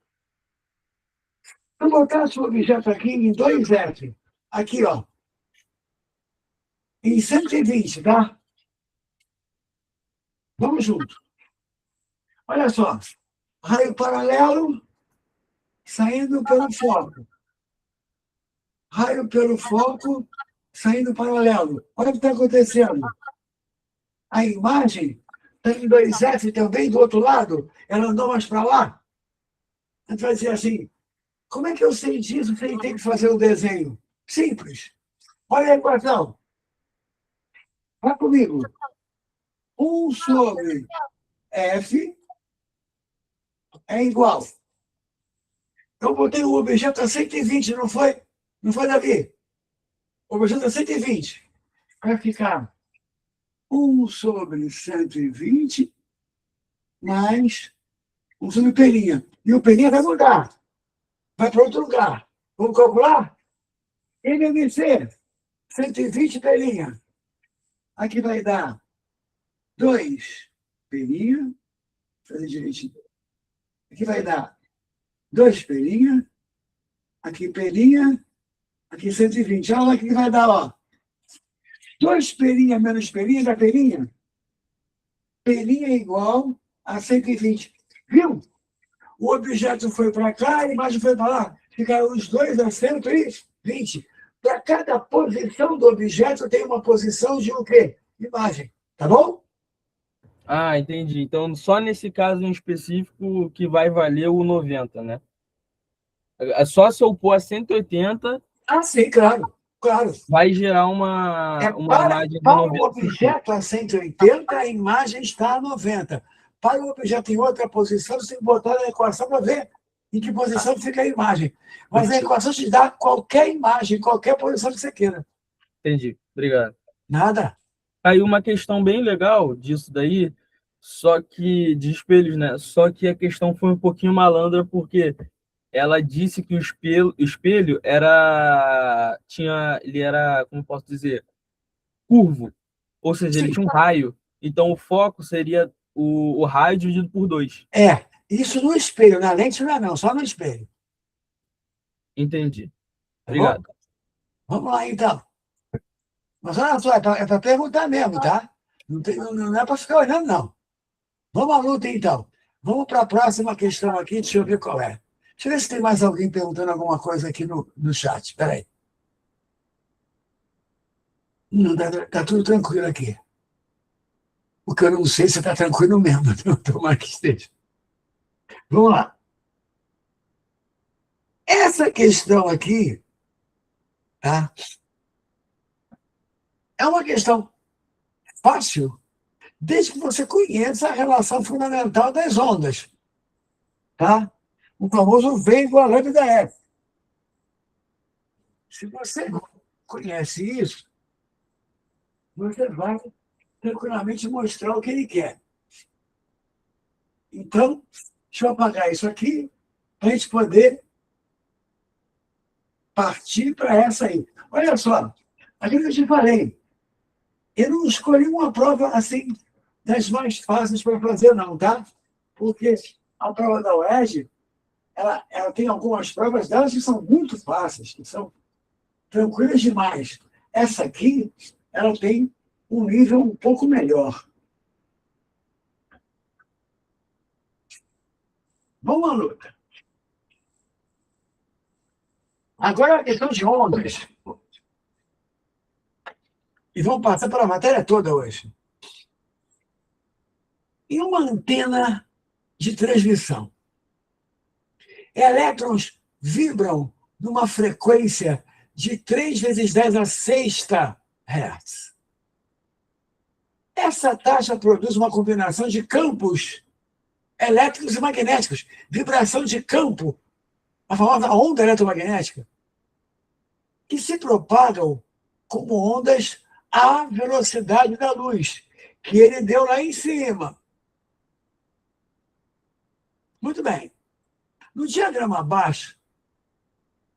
S1: Se eu botasse o objeto aqui em 2F, aqui, ó, em 120, tá? Vamos junto. Olha só. Raio paralelo saindo pelo foco. Raio pelo foco saindo paralelo. Olha o que está acontecendo. A imagem está em 2F também do outro lado. Ela andou mais para lá. A gente vai dizer assim, como é que eu sei disso sem ter que fazer o desenho? Simples. Olha a equação. Vai comigo. 1 sobre F é igual. Eu botei o objeto a 120, não foi? Não foi, Davi? O objeto a 120. Vai ficar 1 sobre 120 mais 1 sobre peninha. E o peninha vai mudar. Vai para outro lugar. Vamos calcular? MMC, 120 peninha. Aqui vai dar 2 peninha. Fazer direitinho. Aqui vai dar 2 peninha. Aqui peninha. Aqui 120. Olha lá o que vai dar, ó. 2 peninha menos peninha dá peninha. Peninha é igual a 120. Viu? O objeto foi para cá, a imagem foi para lá. Ficaram os dois a 120. Para cada posição do objeto tem uma posição de o quê? Imagem. Tá bom?
S2: Ah, entendi. Então, só nesse caso em específico que vai valer o 90, né? É só se eu pôr a 180,
S1: Ah, sim, claro. Claro.
S2: vai gerar
S1: É
S2: uma imagem de
S1: para o
S2: 90 centímetros.
S1: objeto a 180, a imagem está a 90. Para o objeto em outra posição, você tem que botar na equação para ver em que posição fica a imagem. Mas a equação te dá qualquer imagem, qualquer posição que você queira.
S2: Entendi. Obrigado.
S1: Nada.
S2: Aí uma questão bem legal disso daí, só que de espelhos, né? Só que a questão foi um pouquinho malandra, porque ela disse que o espelho ele era, como posso dizer, curvo, ou seja, ele
S1: Sim.
S2: tinha um raio. Então o foco seria o raio dividido por 2.
S1: É, isso no espelho, na lente não é não, só no espelho.
S2: Entendi.
S1: Tá bom?
S2: Obrigado.
S1: Vamos lá, então. Mas olha só, é para perguntar mesmo, tá? Não é para ficar olhando, não. Vamos à luta, então. Vamos para a próxima questão aqui, deixa eu ver qual é. Deixa eu ver se tem mais alguém perguntando alguma coisa aqui no chat. Espera aí. Não, tá tudo tranquilo aqui. O que eu não sei se está tranquilo mesmo. Tomara que esteja. Vamos lá. Essa questão aqui, tá? É uma questão fácil, desde que você conheça a relação fundamental das ondas, tá? O famoso V igual a lambda F. Se você conhece isso, você vai tranquilamente mostrar o que ele quer. Então, deixa eu apagar isso aqui, para a gente poder partir para essa aí. Olha só, aquilo que eu te falei, Eu não escolhi uma prova assim das mais fáceis para fazer, não, tá? Porque a prova da UERJ, ela tem algumas provas delas que são muito fáceis, que são tranquilas demais. Essa aqui, ela tem um nível um pouco melhor. Vamos à luta. Agora a questão de ondas. E vamos passar pela matéria toda hoje. E uma antena de transmissão. Elétrons vibram numa frequência de 3 vezes 10 a sexta Hz. Essa taxa produz uma combinação de campos elétricos e magnéticos, vibração de campo, a famosa onda eletromagnética, que se propagam como ondas à velocidade da luz, que ele deu lá em cima. Muito bem. No diagrama abaixo,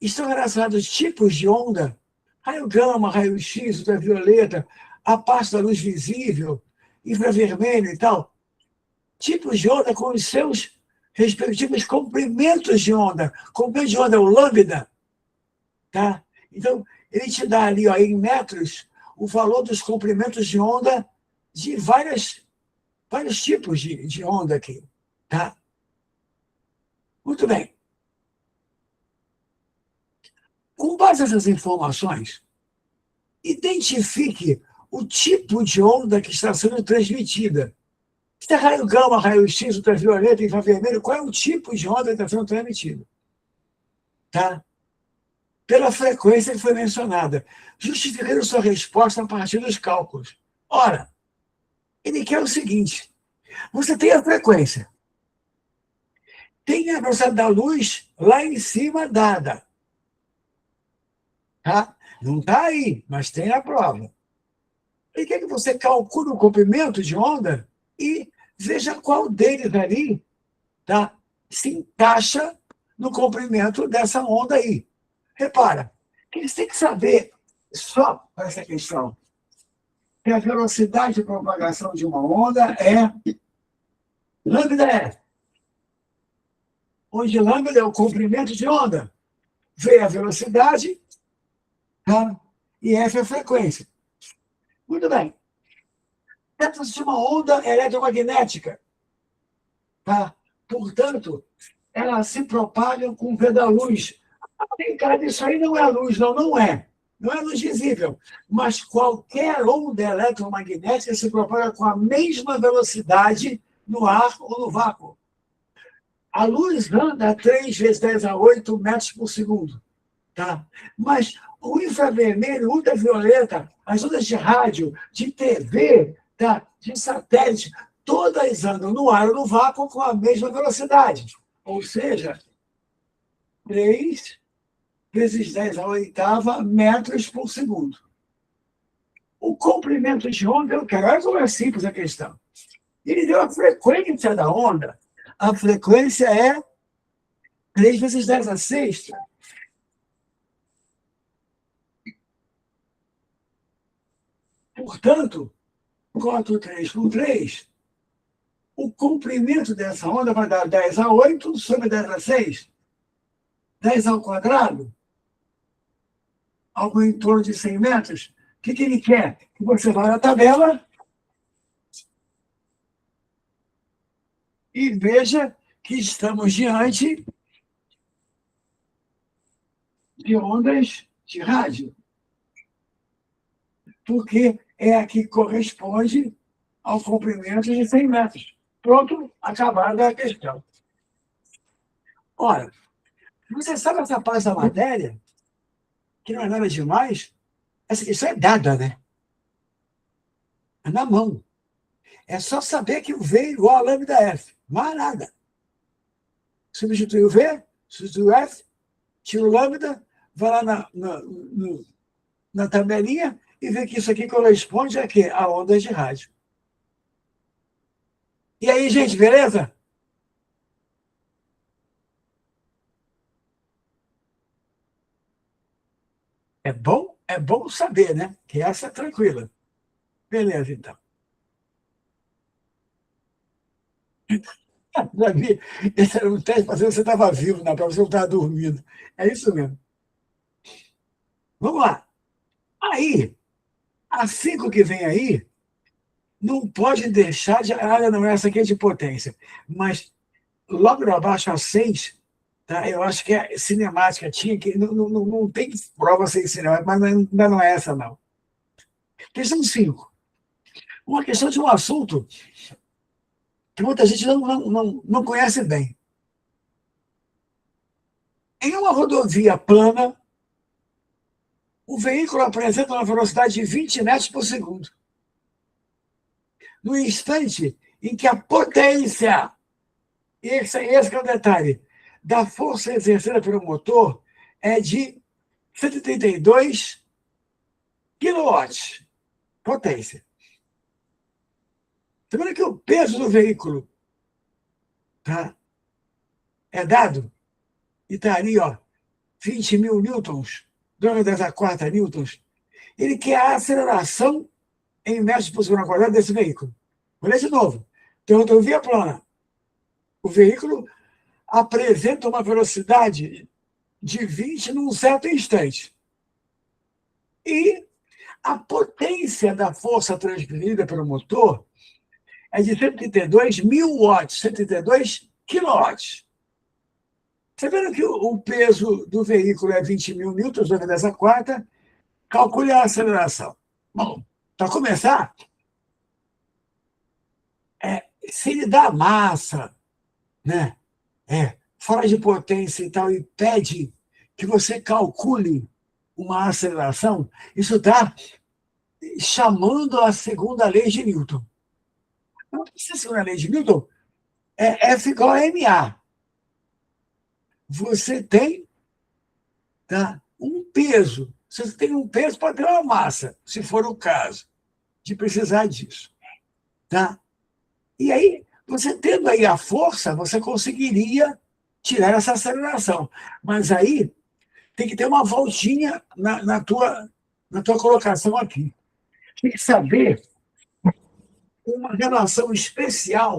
S1: estão relacionados tipos de onda, raio gama, raio X, ultravioleta, a parte da luz visível, infravermelho e tal. Tipos de onda com os seus respectivos comprimentos de onda. Comprimento de onda é o lambda, tá? Então, ele te dá ali, ó, em metros, o valor dos comprimentos de onda de vários tipos de onda aqui, tá? Muito bem. Com base nessas informações, identifique o tipo de onda que está sendo transmitida. Se é raio gama, raio X, ultravioleta, infravermelho, qual é o tipo de onda que está sendo transmitida? Tá? Pela frequência que foi mencionada, justificando sua resposta a partir dos cálculos. Ora, ele quer o seguinte: você tem a frequência, tem a velocidade da luz lá em cima dada. Tá? Não está aí, mas tem a prova. Ele quer que você calcule o comprimento de onda e veja qual deles ali, tá, se encaixa no comprimento dessa onda aí. Repara, que eles têm que saber, só para essa questão, que a velocidade de propagação de uma onda é lambda F, onde lambda é o comprimento de onda, V é a velocidade, tá? E F é a frequência. Muito bem. Trata-se de uma onda eletromagnética, tá? Portanto, elas se propagam com o V da luz. Cara, isso aí não é luz, não, não é. Não é luz visível. Mas qualquer onda eletromagnética se propaga com a mesma velocidade no ar ou no vácuo. A luz anda a 3 vezes 10 a 8 metros por segundo. Tá? Mas o infravermelho, o ultravioleta, as ondas de rádio, de TV, tá? De satélite, todas andam no ar ou no vácuo com a mesma velocidade. Ou seja, 3 vezes 10 a oitava metros por segundo. O comprimento de onda, eu quero. Olha como é simples a questão. Ele deu a frequência da onda. A frequência é 3 vezes 10 a sexta. Portanto, corto 3 por 3, o comprimento dessa onda vai dar 10 a 8 sobre 10 a 6. 10 ao quadrado, algo em torno de 100 metros. O que ele quer? Que você vá na tabela e veja que estamos diante de ondas de rádio, porque é a que corresponde ao comprimento de 100 metros. Pronto, acabada a questão. Ora, você sabe essa parte da matéria, que não é nada demais? Essa questão é dada, né? É na mão. É só saber que o V é igual a lambda F. Mais nada. Substitui o V, substitui o F, tira o lambda, vai lá na tabelinha e vê que isso aqui corresponde a quê? A ondas de rádio. E aí, gente, beleza? É bom saber, né? Que essa é tranquila. Beleza, então. Já vi, esse era um teste para ver se você estava vivo, na prova, você não estava dormindo. É isso mesmo. Vamos lá. Aí, a 5 que vem aí, não pode deixar de. Ah, não, essa aqui é de potência. Mas logo abaixo, a 6, tá? Eu acho que é cinemática. Tinha que. Não tem prova sem cinemática, mas ainda não é essa, não. Questão 5. Uma questão de um assunto que muita gente não conhece bem. Em uma rodovia plana, o veículo apresenta uma velocidade de 20 metros por segundo. No instante em que a potência, esse é o detalhe, da força exercida pelo motor é de 132 quilowatts. Potência. Está vendo que o peso do veículo, tá, é dado e está ali, ó, 20 mil newtons, 2,4 newtons. Ele quer a aceleração em metros por segundo quadrado desse veículo. Olha de novo. Tem rodovia plana. O veículo apresenta uma velocidade de 20 num certo instante. E a potência da força transferida pelo motor é de 132 mil watts, 132 quilowatts. Você vendo que o peso do veículo é 20 mil newtons, 2,4, calcule a aceleração. Bom, para começar, se ele dá massa, né, fora de potência e tal, e pede que você calcule uma aceleração, isso está chamando a segunda lei de Newton. A segunda lei de Newton é F igual a ma. Você tem, tá, um peso. Se você tem um peso, pode ter uma massa, se for o caso de precisar disso. Tá? E aí, você tendo aí a força, você conseguiria tirar essa aceleração. Mas aí tem que ter uma voltinha na tua colocação aqui. Tem que saber uma relação especial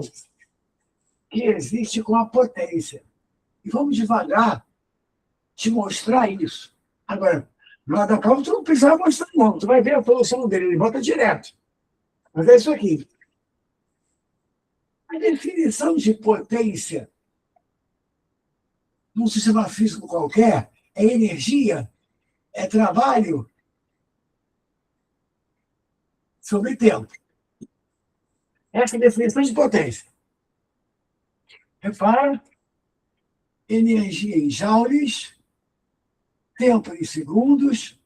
S1: que existe com a potência. E vamos devagar te mostrar isso. Agora, na hora da prova, tu não precisa mostrar, não. Tu vai ver a solução dele, ele volta direto. Mas é isso aqui. A definição de potência num sistema físico qualquer é energia, é trabalho sobre tempo. Essa é a definição de potência. Repara, energia em joules, tempo em segundos,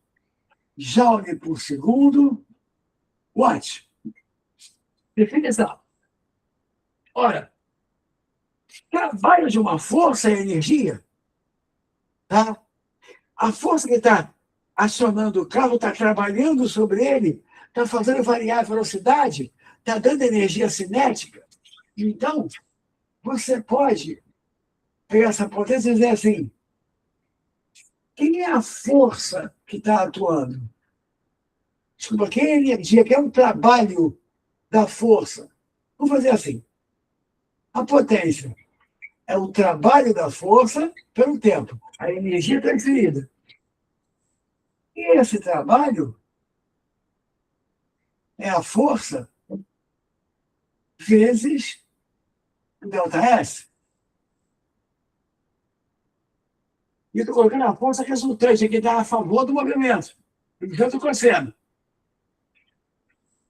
S1: joule por segundo, watt. Definição. Ora, trabalho de uma força é energia, tá? A força que está acionando o carro está trabalhando sobre ele, está fazendo variar a velocidade, está dando energia cinética. Então, você pode pegar essa potência e dizer assim: quem é a força que está atuando? Desculpa, quem é a energia, quem é o trabalho da força? Vamos fazer assim: a potência é o trabalho da força pelo tempo, a energia transferida. E esse trabalho é a força vezes ΔS. E estou colocando a força resultante aqui, está a favor do movimento. Então, cosseno.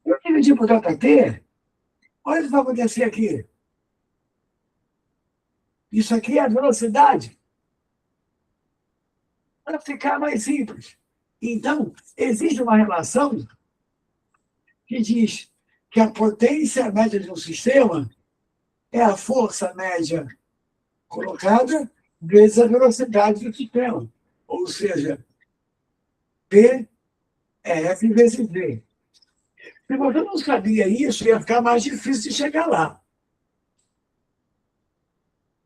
S1: Eu dividir por ΔT, olha o que vai acontecer aqui. Isso aqui é a velocidade. Para ficar mais simples. Então, existe uma relação que diz que a potência média de um sistema é a força média colocada vezes a velocidade do sistema. Ou seja, P é F vezes V. Se você não sabia isso, ia ficar mais difícil de chegar lá.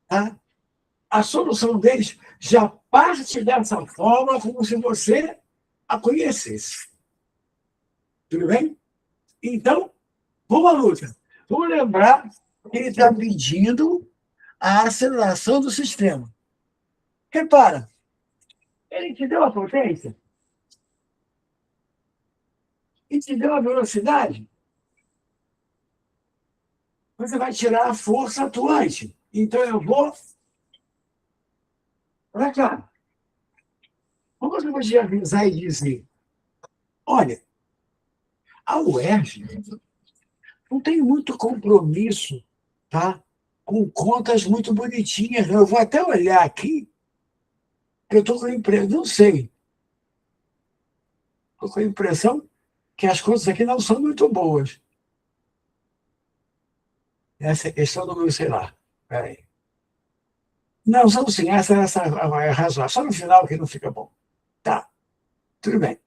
S1: Tá? A solução deles já parte dessa forma como se você a conhecesse. Tudo bem? Então, vamos à luta. Vamos lembrar que ele está medindo a aceleração do sistema. Repara, ele te deu a potência e te deu a velocidade. Você vai tirar a força atuante. Então, eu vou para cá. Como eu vou te avisar e dizer? Olha, a UERJ não tem muito compromisso, tá? Com contas muito bonitinhas. Eu vou até olhar aqui, que eu estou com a impressão, não sei, estou com a impressão que as contas aqui não são muito boas. Essa é a questão do meu, sei lá. Peraí. Não, são sim, essa é razoável. Só no final que não fica bom. Tá, tudo bem.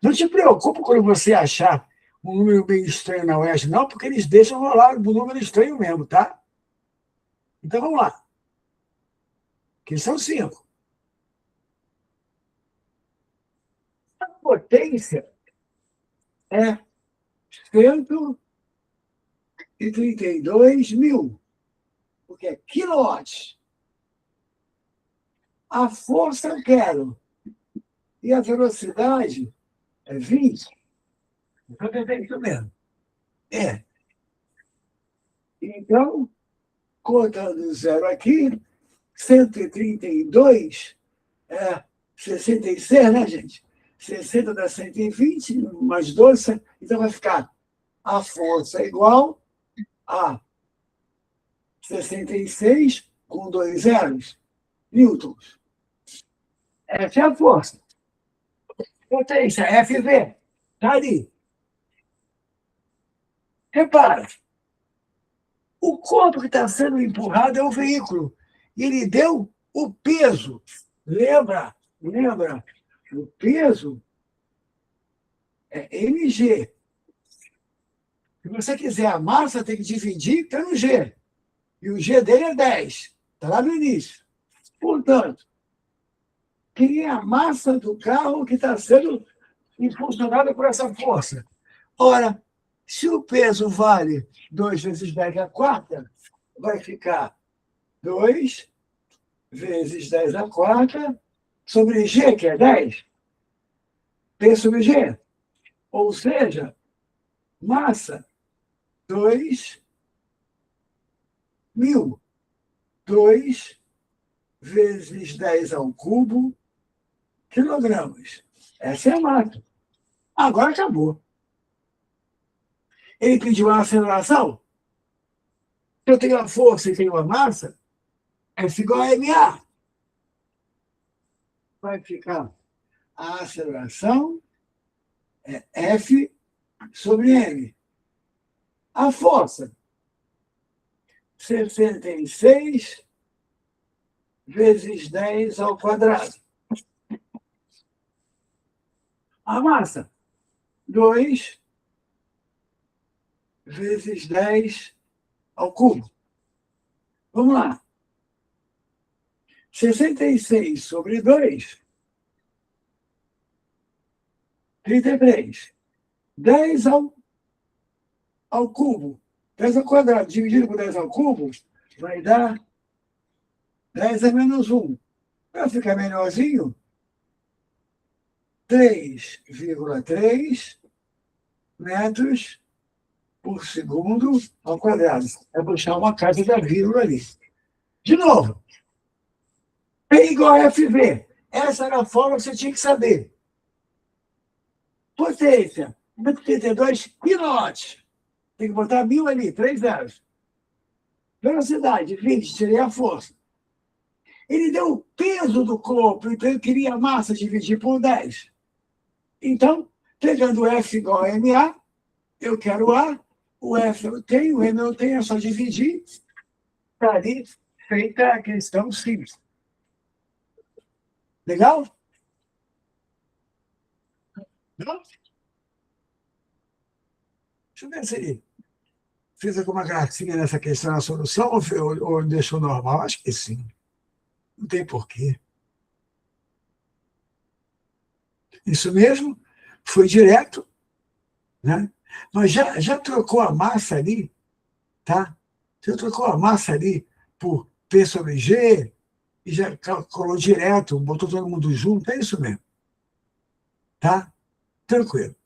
S1: Não te preocupe quando você achar um número meio estranho na UERJ, não, porque eles deixam rolar o número estranho mesmo, tá? Então vamos lá. Que são 5. A potência é 132.000, porque é quilowatts. A força eu quero. E a velocidade é 20. Então, é isso mesmo. É. Então, contando zero aqui, 132 é 66, né, gente? 60 dá 120, mais 12, então vai ficar a força igual a 66 com 2 zeros, newtons. Essa é a força. Potência, FV, está ali. Repara, o corpo que está sendo empurrado é o veículo. E ele deu o peso. Lembra? O peso é mg. Se você quiser a massa, tem que dividir pelo G. E o G dele é 10. Está lá no início. Portanto, quem é a massa do carro que está sendo impulsionada por essa força? Ora, se o peso vale 2 vezes 10 à quarta, vai ficar 2 vezes 10 à quarta sobre G, que é 10. P sobre G. Ou seja, massa 2.000. 2 vezes 10 ao cubo quilogramas. Essa é a massa. Agora acabou. Ele pediu a aceleração. Se eu tenho a força e tenho a massa, F igual a MA. Vai ficar a aceleração é F sobre M. A força, 66 vezes 10 ao quadrado. A massa, 2 vezes 10 ao cubo. Vamos lá. 66 sobre 2, 33. 10 ao cubo. 10 ao quadrado dividido por 10 ao cubo vai dar 10 a menos 1. Para ficar melhorzinho, 3,3 metros por segundo ao quadrado. É puxar uma casa da vírgula ali. De novo, P igual a FV. Essa era a fórmula que você tinha que saber. Potência, 132 quilowatts. Tem que botar 1.000 ali, 3 zeros. Velocidade, 20, tirei a força. Ele deu o peso do corpo, então eu queria a massa dividir por 10. Então, pegando o F igual a MA, eu quero A, o F eu tenho, o M eu tenho, é só dividir. Está ali feita a questão simples. Legal? Não? Deixa eu ver se fez alguma gracinha nessa questão na solução ou deixou normal. Acho que sim. Não tem porquê. Isso mesmo, foi direto, né? Mas já trocou a massa ali, tá? Já trocou a massa ali por P sobre G e já calculou direto, botou todo mundo junto, é isso mesmo, tá? Tranquilo.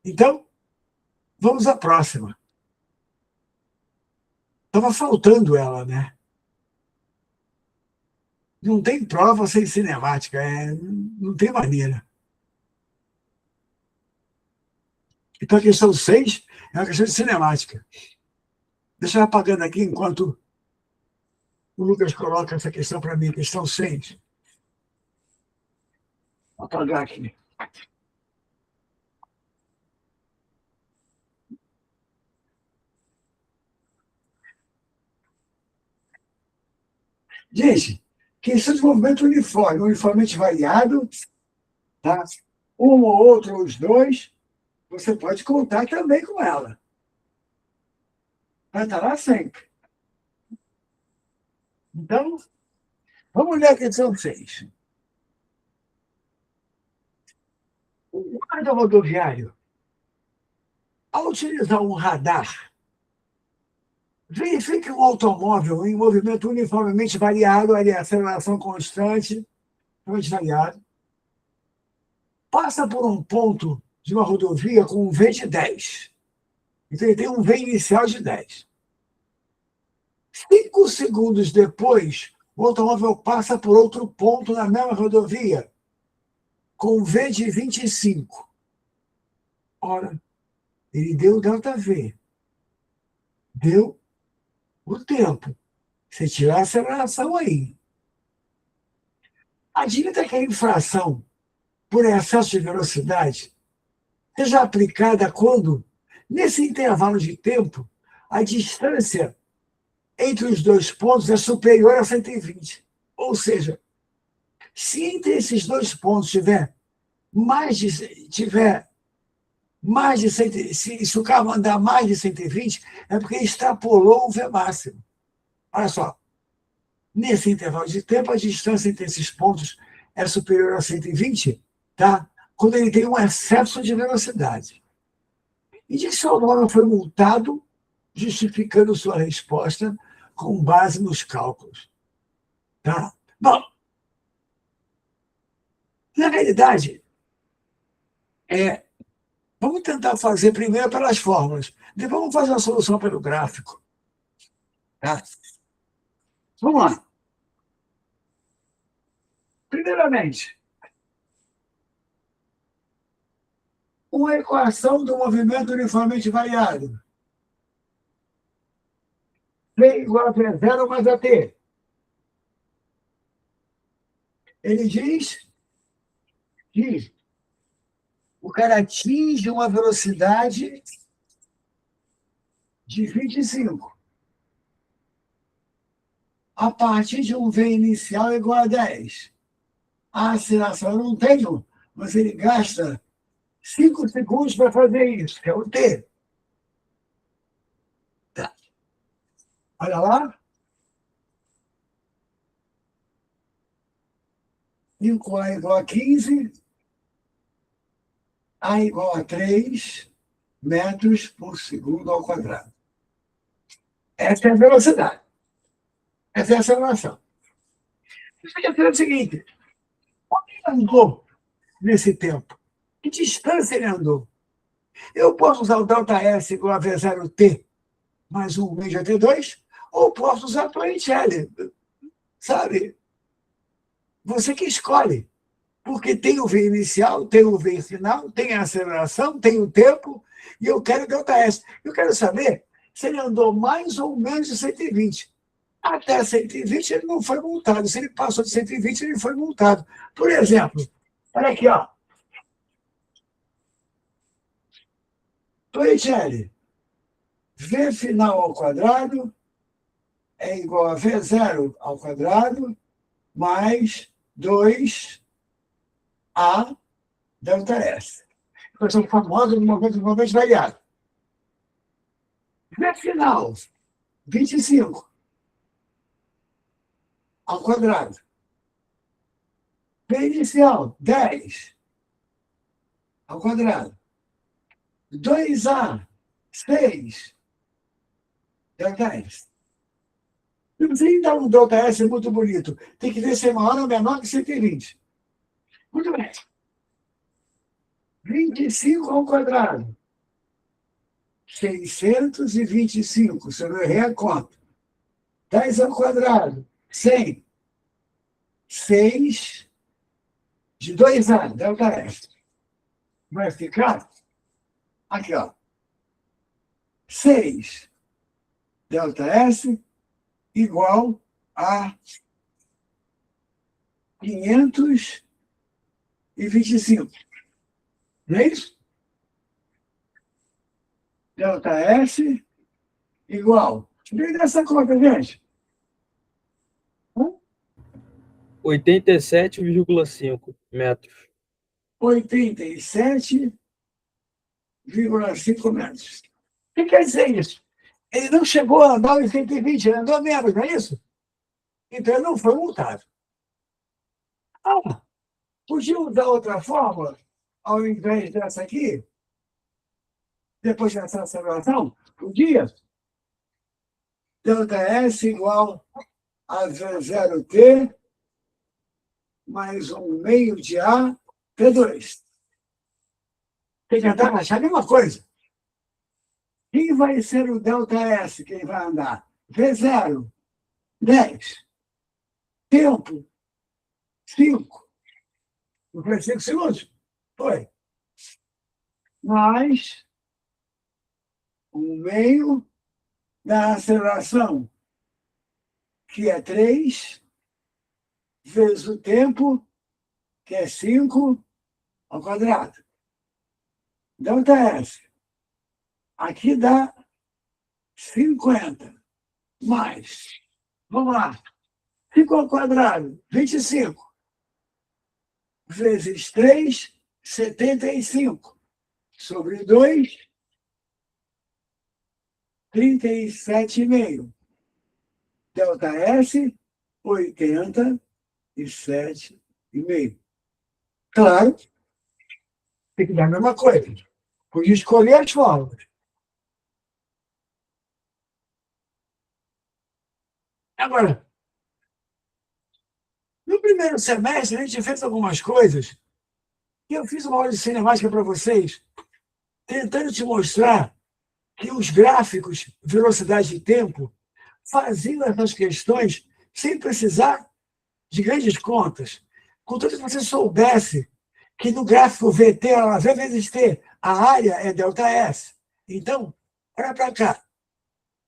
S1: Então, vamos à próxima. Estava faltando ela, né? Não tem prova sem cinemática, não tem maneira. Então, a questão 6 é uma questão de cinemática. Deixa eu apagando aqui enquanto o Lucas coloca essa questão para mim, questão 6. Vou apagar aqui. Gente, questão de movimento uniforme, uniformemente variado, tá? Um ou outro, ou os dois, você pode contar também com ela. Vai estar lá sempre. Então, vamos ler a questão 6. O guarda rodoviário, ao utilizar um radar, verifique um automóvel em movimento uniformemente variado, ali, aceleração constante, variado, passa por um ponto de uma rodovia com um V de 10. Então, ele tem um V inicial de 10. 5 segundos depois, o automóvel passa por outro ponto na mesma rodovia, com V de 25. Ora, ele deu ΔV. Deu o tempo. Você tirar a aceleração aí. Admita que a infração por excesso de velocidade seja aplicada quando, nesse intervalo de tempo, a distância entre os dois pontos é superior a 120. Ou seja, se entre esses dois pontos tiver mais de 100, se o carro andar mais de 120, é porque extrapolou o V máximo. Olha só, nesse intervalo de tempo, a distância entre esses pontos é superior a 120, tá? Quando ele tem um excesso de velocidade. E diz que o automóvel foi multado, justificando sua resposta com base nos cálculos. Tá? Bom, na realidade, vamos tentar fazer primeiro pelas fórmulas, depois vamos fazer a solução pelo gráfico. Tá? Vamos lá. Primeiramente, uma equação do movimento uniformemente variado. V igual a P0 mais AT. Ele diz que o cara atinge uma velocidade de 25. A partir de um V inicial igual a 10. A aceleração eu não tenho, mas ele gasta 5 segundos para fazer isso, que é o T. Tá. Olha lá. 5A igual a 15, A igual a 3 metros por segundo ao quadrado. Essa é a velocidade. Essa é a aceleração. Você quer saber o seguinte: onde ele andou nesse tempo? Que distância ele andou? Eu posso usar o ΔS igual a V0T mais um meio de AT2, ou posso usar Torricelli, sabe? Você que escolhe, porque tem o V inicial, tem o V final, tem a aceleração, tem o tempo, e eu quero ΔS. Eu quero saber se ele andou mais ou menos de 120. Até 120 ele não foi multado. Se ele passou de 120, ele foi multado. Por exemplo, olha aqui, ó. Torricelli, V final ao quadrado é igual a V0 ao quadrado mais 2A ΔS. Equação famosa do movimento variado. V final, 25 ao quadrado. V inicial, 10 ao quadrado. 2A, 6, delta S. Não precisa nem dar um delta S muito bonito. Tem que ver se é maior ou menor que 120. Muito bem. 25 ao quadrado. 625. Se eu não errei a conta. 10 ao quadrado. 100. 6 de 2A, delta S. Vai ficar aqui, ó. 6 delta S igual a 525. Não é isso? Delta S igual. Vem dessa conta, gente.
S2: 87,5 metros.
S1: 87,5 metros. O que quer dizer isso? Ele não chegou a andar 120, ele andou menos, não é isso? Então ele não foi multado. Ah, podia usar outra fórmula ao invés dessa aqui? Depois dessa aceleração? Podia? Delta S igual a V0T mais 1/2 de A, T2. Tem que andar, achar a mesma coisa. Quem vai ser o delta S? Quem vai andar? V0, 10. Tempo, 5. Não foi 5 segundos? Foi. Mais 1/2 da aceleração, que é 3, vezes o tempo, que é 5, ao quadrado. Delta S. Aqui dá 50. Mais. Vamos lá. 5 ao quadrado, 25. Vezes 3, 75. Sobre 2, 37,5. Delta S, 87,5. Claro, tem que dar a mesma coisa. Podia escolher as fórmulas. Agora, no primeiro semestre, a gente fez algumas coisas e eu fiz uma aula de cinemática para vocês, tentando te mostrar que os gráficos, velocidade e tempo, faziam essas questões sem precisar de grandes contas. Contanto que você soubesse que no gráfico VT, V vezes T, a área é delta S. Então, olha para cá.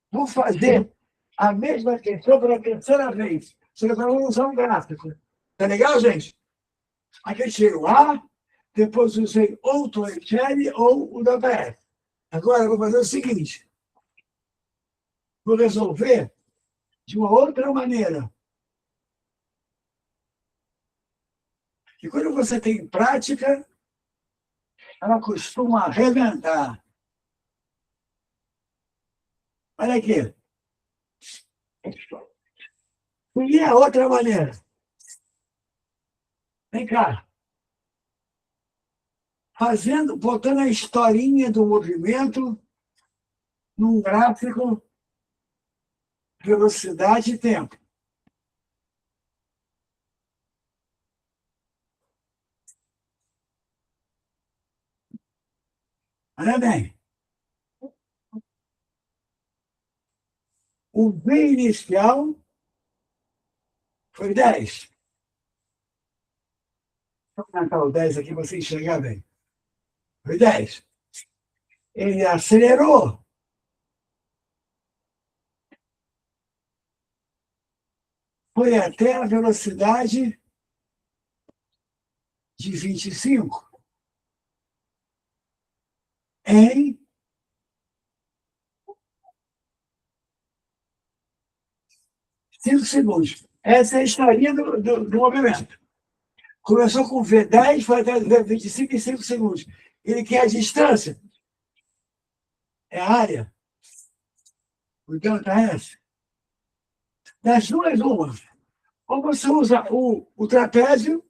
S1: Vou fazer a mesma questão pela terceira vez. Só que agora vamos usar um gráfico. Tá legal, gente? Aqui eu tiro A, depois usei ou o Torricelli ou o WS. Agora eu vou fazer o seguinte. Vou resolver de uma outra maneira. E quando você tem prática, ela costuma arrebentar. Olha aqui. E a outra maneira. Vem cá. Botando a historinha do movimento num gráfico velocidade e tempo. Olha bem. O V inicial foi 10. Vou marcar o 10 aqui para você enxergar bem. Foi 10. Ele acelerou. Foi até a velocidade de 25 em 5 segundos. Essa é a historinha do movimento. Começou com V10, foi até V25 em 5 segundos. Ele quer a distância. É a área. Então, tá essa. Das duas, uma. Ou você usa o trapézio,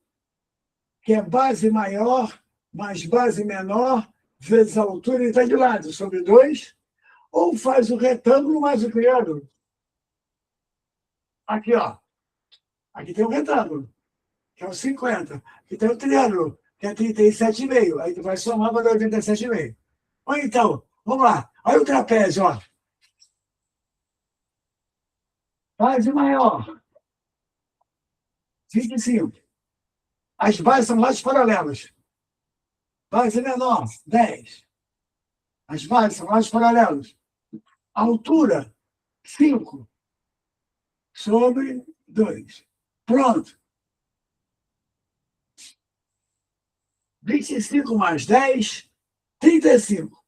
S1: que é base maior mais base menor, vezes a altura, ele está de lado, sobre 2, ou faz o retângulo mais o triângulo. Aqui, ó. Aqui tem um retângulo, que é o 50. Aqui tem o triângulo, que é 37,5. Aí tu vai somar para dar 87,5. Ou então, vamos lá. Olha o trapézio, ó. Faz o maior, 25. As bases são lados paralelos. Base menor, 10. As bases são lados paralelos. Altura, 5 sobre 2. Pronto. 25 mais 10, 35.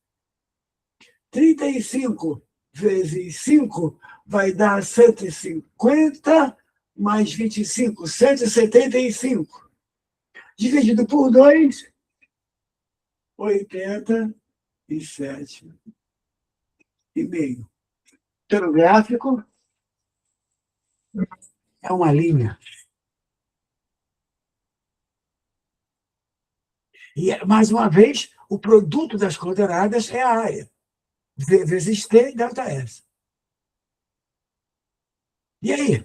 S1: 35 vezes 5 vai dar 150, mais 25, 175. Dividido por 2, 87,5. Pelo gráfico, é uma linha. E, mais uma vez, o produto das coordenadas é a área. V vezes T, delta S. E aí?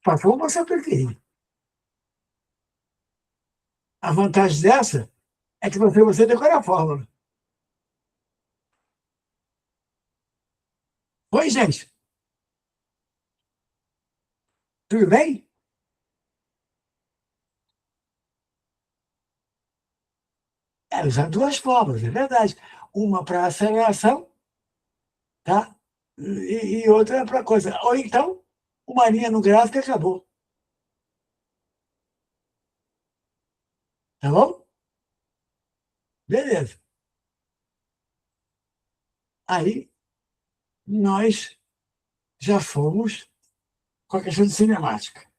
S1: Por favor, você aplique. A vantagem dessa é que você decora a fórmula. Oi, gente. Tudo bem? É, usar duas fórmulas, é verdade. Uma para aceleração, tá? E outra para coisa. Ou então, uma linha no gráfico e acabou. Tá bom? Beleza. Aí, nós já fomos com a questão de cinemática.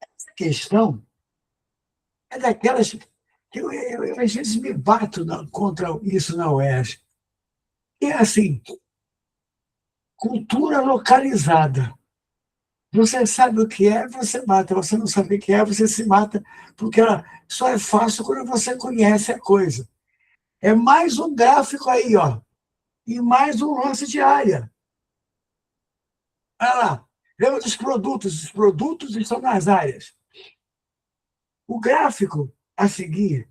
S1: Essa questão é daquelas que eu às vezes me bato contra isso na UERJ. É assim, cultura localizada. Você sabe o que é, você mata. Você não sabe o que é, você se mata, porque ela só é fácil quando você conhece a coisa. É mais um gráfico aí, ó, e mais um lance de área. Olha lá, lembra dos produtos? Os produtos estão nas áreas. O gráfico a seguir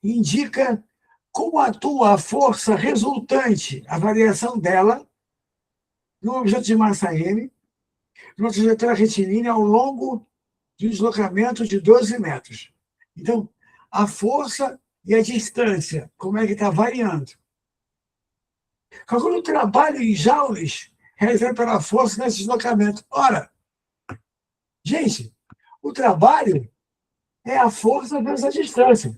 S1: indica como atua a força resultante, a variação dela, no objeto de massa M, numa trajetória retilínea ao longo de um deslocamento de 12 metros. Então, a força e a distância, como é que está variando. Calcula o trabalho em joules realizado pela força nesse deslocamento. Ora, gente, o trabalho é a força vezes a distância.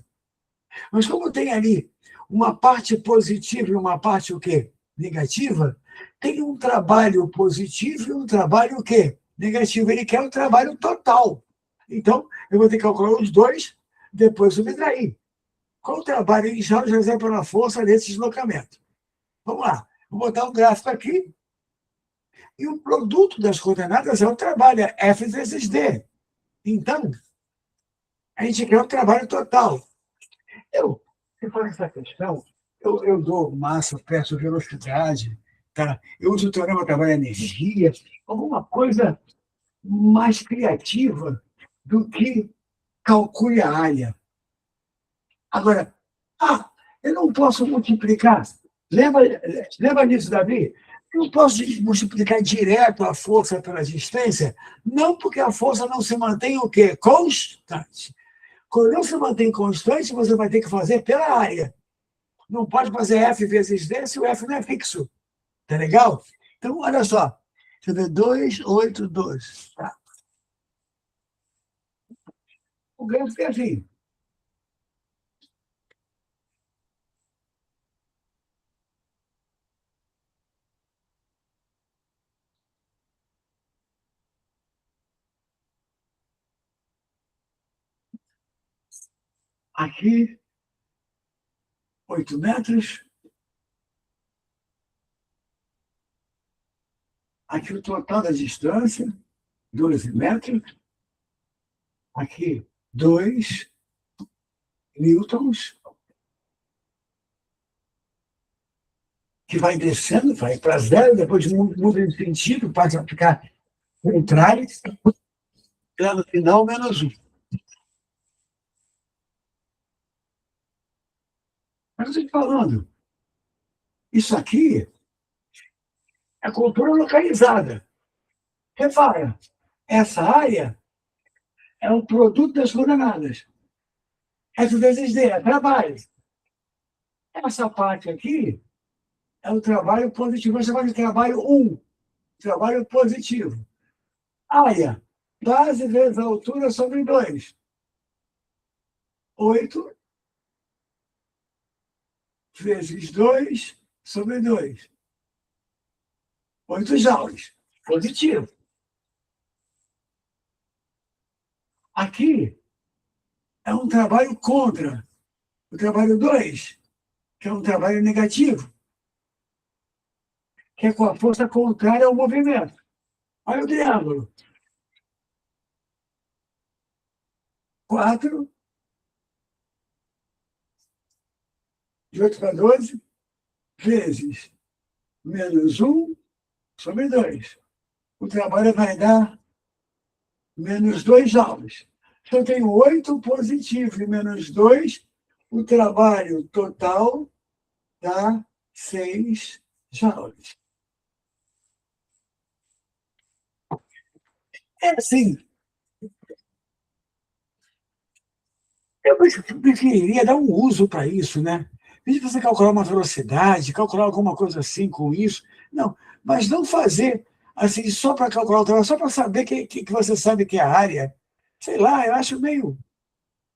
S1: Mas como tem ali uma parte positiva e uma parte o quê? Negativa, tem um trabalho positivo e um trabalho o quê? Negativo. Ele quer o trabalho total. Então, eu vou ter que calcular os dois, depois subtrair. Qual o trabalho em joules realizado pela força nesse deslocamento? Vamos lá. Vou botar um gráfico aqui. E o produto das coordenadas é o trabalho, é F vezes D. Então, a gente quer o trabalho total. Se for essa questão, eu dou massa, peço velocidade, tá? Eu uso o teorema trabalho energia, alguma coisa mais criativa do que calcule a área. Agora, eu não posso multiplicar. Lembra disso, Davi? Eu não posso multiplicar direto a força pela distância, não porque a força não se mantém o quê? Constante. Quando não se mantém constante, você vai ter que fazer pela área. Não pode fazer F vezes D se o F não é fixo. Tá legal? Então, olha só. Deixa eu ver, 282. Tá. O gráfico é assim. Aqui, 8 metros. Aqui o total da distância, 12 metros. aqui 2 newtons, que vai descendo, vai para zero, depois muda de sentido, passa a ficar contrário, e lá no final, menos 1. Mas eu estou te falando, isso aqui é cultura localizada. Repara, essa área é um produto das coordenadas. Essa vezes D é trabalho. Essa parte aqui é o trabalho positivo. Você chama de trabalho 1, trabalho positivo. Área, base vezes a altura sobre 2. 8 vezes 2 sobre 2. 8 joules. Positivo. Aqui é um trabalho contra. O trabalho 2, que é um trabalho negativo, que é com a força contrária ao movimento. Olha o triângulo. 4 de 8 para 12 vezes menos 1 sobre 2. O trabalho vai dar menos 2 joules. Então, eu tenho 8 positivo e menos 2, o trabalho total dá 6 joules. É assim. Eu preferiria dar um uso para isso, né? Em vez de você calcular uma velocidade, calcular alguma coisa assim com isso. Não, mas não fazer assim só para calcular o trabalho, só para saber que você sabe que é a área. Sei lá, eu acho meio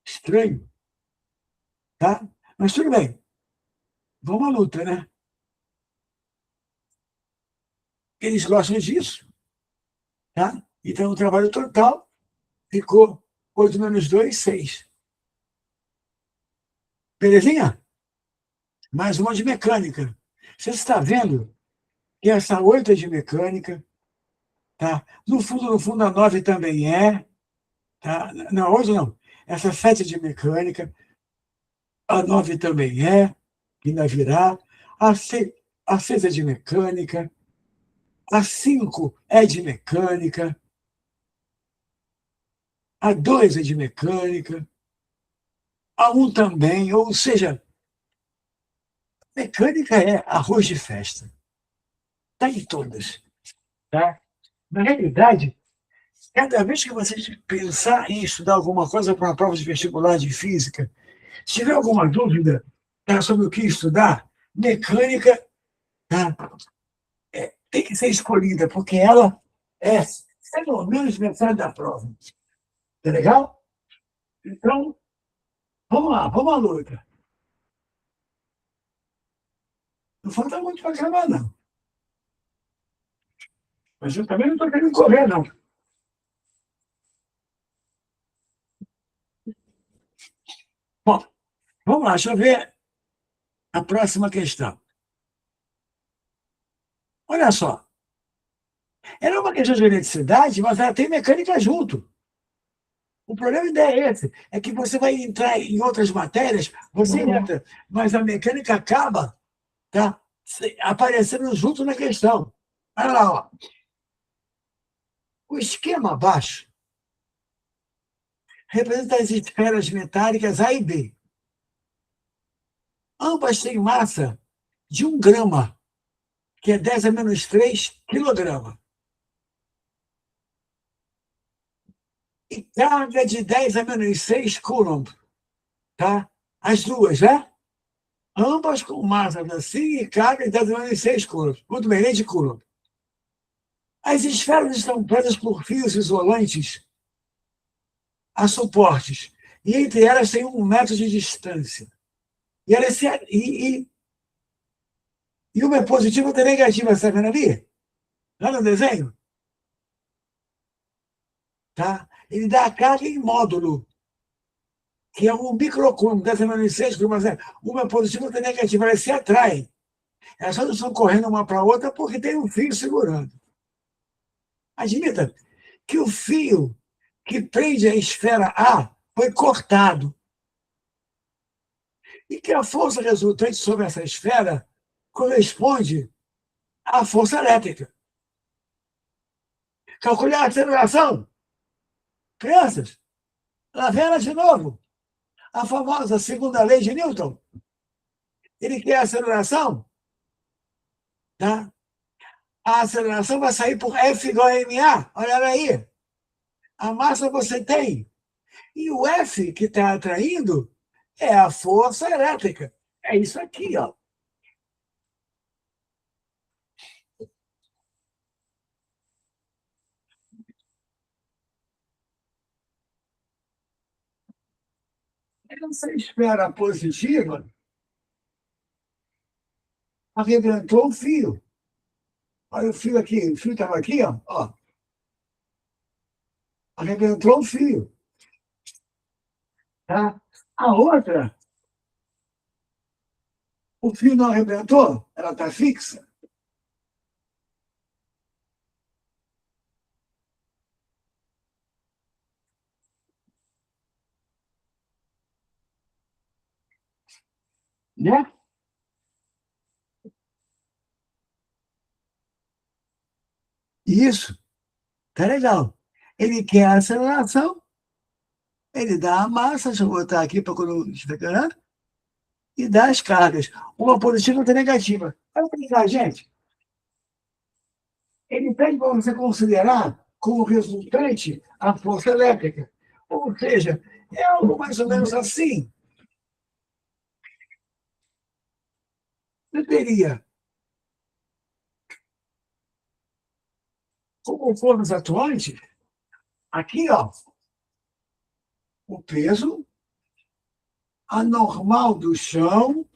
S1: estranho, tá? Mas tudo bem, vamos à luta, né? Eles gostam disso, tá? Então, o trabalho total ficou 8 menos 2, 6. Belezinha? Mais uma de mecânica. Você está vendo que essa 8 é de mecânica, tá? No fundo, a 9 também é, tá? Não, hoje não. Essa 7 é de mecânica, a 9 também é, ainda virá. A 6 é de mecânica, a 5 é de mecânica, a 2 é de mecânica, a 1 também, ou seja, mecânica é arroz de festa. Está em todas. Tá? Na realidade, cada vez que você pensar em estudar alguma coisa para uma prova de vestibular de física, se tiver alguma dúvida, tá, sobre o que estudar, mecânica, tá, tem que ser escolhida, porque ela é pelo menos metade da prova. Tá legal? Então, vamos lá, vamos à luta. Não falta muito para acabar, não. Mas eu também não estou querendo correr, não. Bom, vamos lá, deixa eu ver a próxima questão. Olha só. Ela é uma questão de eletricidade, mas ela tem mecânica junto. O problema ainda é esse, é que você vai entrar em outras matérias, você entra, mas a mecânica acaba, tá, aparecendo junto na questão. Olha lá, ó. O esquema abaixo representa as esferas metálicas A e B. Ambas têm massa de 1 grama, que é 10 a menos 3 quilograma. E carga de 10 a menos 6 coulomb. Tá? As duas, né? Ambas com massas assim e carga de 10 a menos 6 coulomb. Muito bem, nem de coulomb. As esferas estão presas por fios isolantes a suportes, e entre elas tem 1 metro de distância. E uma é positiva e outra é negativa, está vendo ali? Lá no desenho? Tá? Ele dá a carga em módulo, que é um microcoulomb, 10 a menos 6, mas uma é positiva e outra é negativa. Elas se atraem. Elas só não estão correndo uma para a outra porque tem um fio segurando. Admita que o fio que prende a esfera A foi cortado. E que a força resultante sobre essa esfera corresponde à força elétrica. Calcular a aceleração. Crianças, lá vem ela de novo. A famosa segunda lei de Newton. Ele quer a aceleração, tá? A aceleração vai sair por F igual a ma. Olha aí. A massa você tem. E o F que está atraindo é a força elétrica. É isso aqui, ó. Essa esfera positiva arrebentou o fio. Olha o fio aqui. O fio estava aqui, ó. Arrebentou o fio. Tá? A outra, o fio não arrebentou, ela está fixa. Né? Isso, tá legal. Ele quer a aceleração, ele dá a massa, deixa eu botar aqui para quando estiver ganhando, e dá as cargas. Uma positiva e outra negativa. Olha para gente. Ele pede para você considerar como resultante a força elétrica. Ou seja, é algo mais ou menos assim. Você teria, como formas atuantes, aqui, ó, o peso anormal do chão,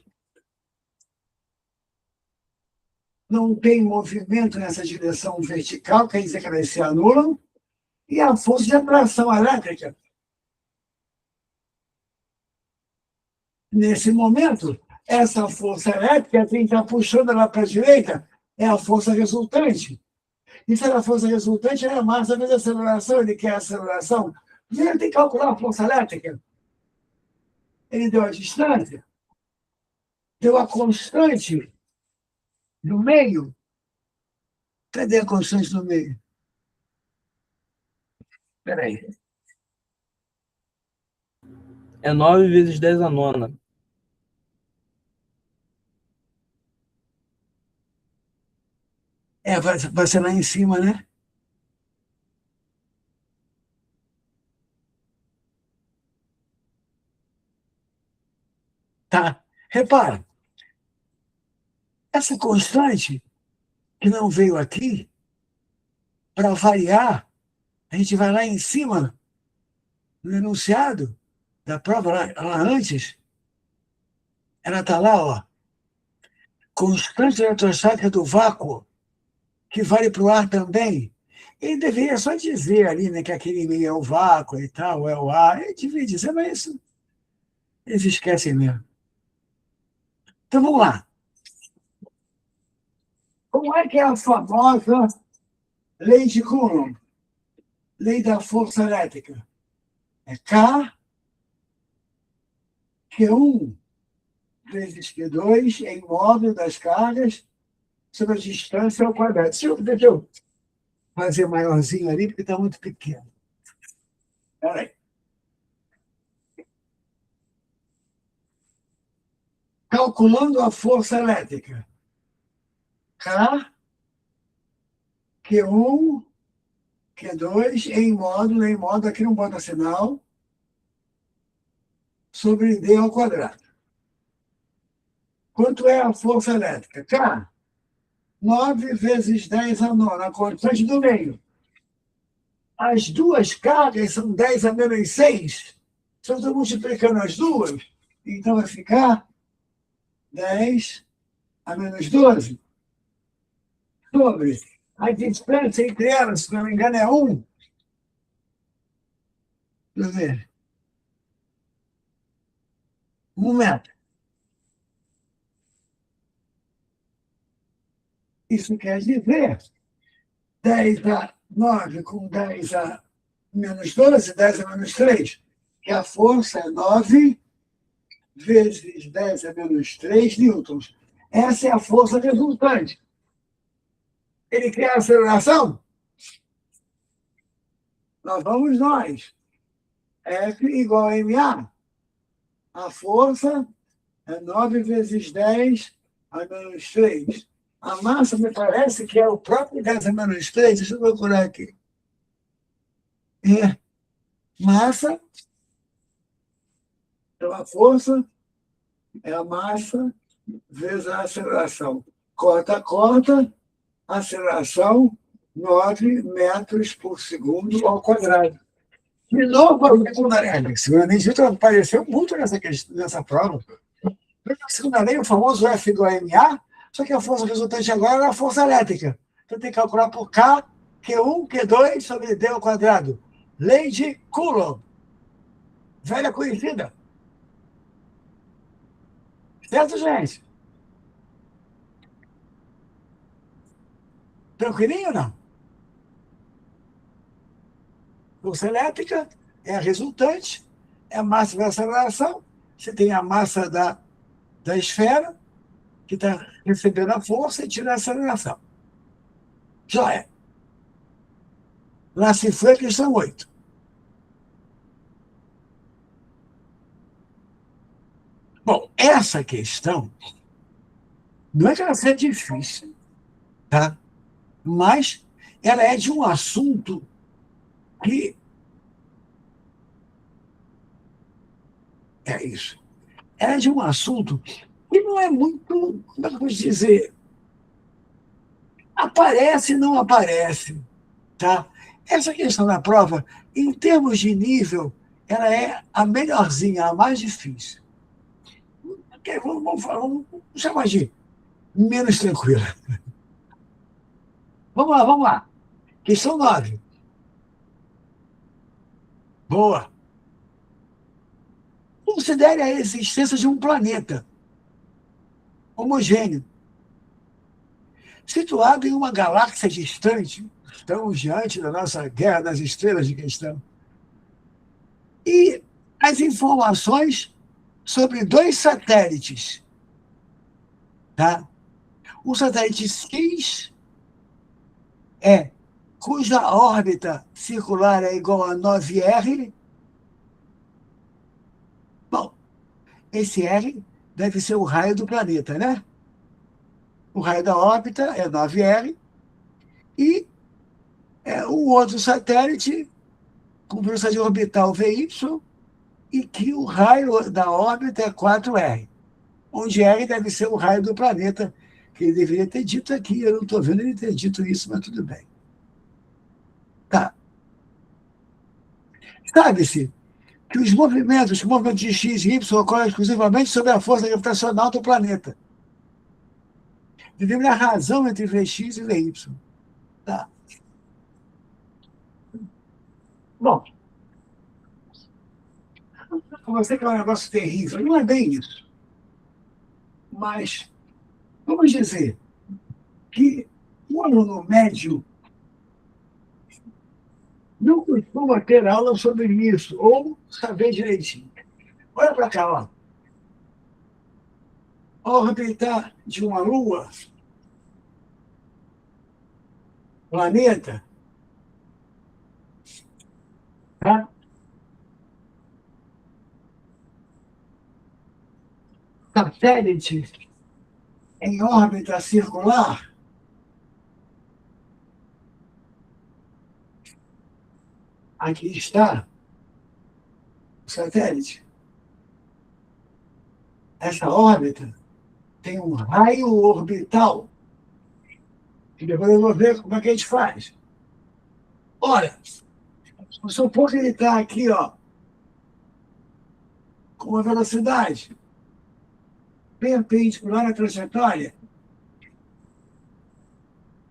S1: não tem movimento nessa direção vertical, quer dizer que elas se anulam, e a força de atração elétrica. Nesse momento, essa força elétrica, quem está puxando ela para a direita, é a força resultante. E se a força resultante é a massa vezes a aceleração, ele quer a aceleração. Primeiro tem que calcular a força elétrica. Ele deu a distância, deu a constante no meio. Cadê a constante no meio? Espera aí.
S2: É 9 vezes 10 a nona.
S1: Vai ser lá em cima, né? Tá. Repara, essa constante que não veio aqui, para variar, a gente vai lá em cima, no enunciado da prova, lá antes, ela está lá, ó. Constante eletrostática do vácuo, que vale para o ar também. Ele deveria só dizer ali, né, que aquele meio é o vácuo e tal, é o ar. Ele devia dizer, mas isso eles esquecem mesmo. Então vamos lá. Como é que é a famosa lei de Coulomb? Lei da força elétrica. É K, Q1 vezes Q2 em módulo das cargas sobre a distância ao quadrado. Deixa eu fazer maiorzinho ali, porque está muito pequeno. Espera aí. Calculando a força elétrica. K, Q1, Q2 em módulo, aqui não bota sinal, sobre D ao quadrado. Quanto é a força elétrica? K, 9 vezes 10 a nona, a constante do meio. As duas cargas são 10 a menos 6. Se eu estou multiplicando as duas, então vai ficar 10 a menos 12 sobre a distância entre elas, se não me engano, é 1. Deixa eu ver. 1 metro. Isso quer dizer 10 a 9 com 10 a menos 12, 10 a menos 3, que a força é 9 vezes 10 a menos 3 newtons. Essa é a força resultante. Ele quer a aceleração? Nós vamos nós. F igual a ma. A força é 9 vezes 10 a menos 3. A massa me parece que é o próprio 10 a menos 3. Deixa eu procurar aqui. É massa, então a força é a massa vezes a aceleração. Corta, corta, aceleração 9 metros por segundo ao quadrado. De novo, a segunda lei. Seguramente, apareceu muito nessa prova. A segunda lei, o famoso F igual a ma, só que a força resultante agora é a força elétrica. Então tem que calcular por K, Q1, Q2 sobre D ao quadrado. Lei de Coulomb. Velha conhecida. Certo, gente? Tranquilinho ou não? Força elétrica é a resultante, é a massa da aceleração. Você tem a massa da esfera, que está recebendo a força e tira a aceleração. Já é. Lá se foi a questão 8. Bom, essa questão não é que ela seja difícil, tá? Mas ela é de um assunto que é isso. Ela é de um assunto que não é muito, como é que eu vou dizer, aparece e não aparece, tá? Essa questão da prova, em termos de nível, ela é a melhorzinha, a mais difícil. Okay, vamos chamar de menos tranquila. Vamos lá, vamos lá. Questão 9. Boa. Considere a existência de um planeta homogêneo, situado em uma galáxia distante, estamos diante da nossa guerra das estrelas de questão, e as informações sobre 2 satélites, tá? O satélite X cuja órbita circular é igual a 9R. Bom, esse R deve ser o raio do planeta, né? O raio da órbita é 9R, e o outro satélite com velocidade orbital VY, e que o raio da órbita é 4R, onde R deve ser o raio do planeta, que ele deveria ter dito aqui. Eu não estou vendo ele ter dito isso, mas tudo bem. Tá. Sabe-se que os movimentos de X e Y ocorrem exclusivamente sob a força gravitacional do planeta. Devemos a razão entre Vx e Vy. Tá. Bom, você que é um negócio terrível, não é bem isso. Mas vamos dizer que o aluno médio não costuma ter aula sobre isso, ou saber direitinho. Olha para cá, ó. A órbita de uma Lua, planeta, tá? Satélite em órbita circular, aqui está o satélite. Essa órbita tem um raio orbital, e depois eu vou ver como é que a gente faz. Ora, vamos supor que ele está aqui, ó, com uma velocidade perpendicular à trajetória,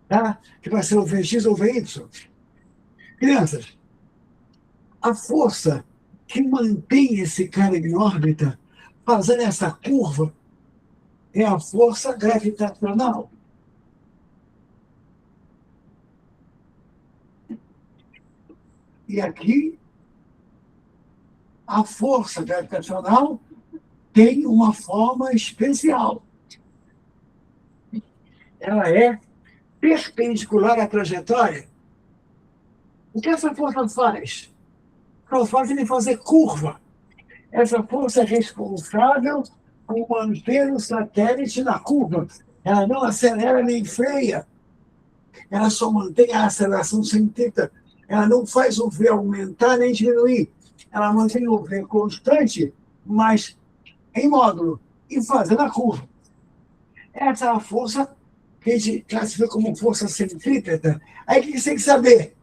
S1: tá? Que vai ser o Vx ou Vy. Crianças, a força que mantém esse cara em órbita, fazendo essa curva, é a força gravitacional. E aqui, a força gravitacional tem uma forma especial. Ela é perpendicular à trajetória. O que essa força faz? Ela faz ele fazer curva. Essa força é responsável por manter o satélite na curva. Ela não acelera nem freia. Ela só mantém a aceleração centrípeta. Ela não faz o V aumentar nem diminuir. Ela mantém o V constante, mas em módulo e fazendo a curva. Essa é a força que a gente classifica como força centrípeta. Aí o que você tem que saber?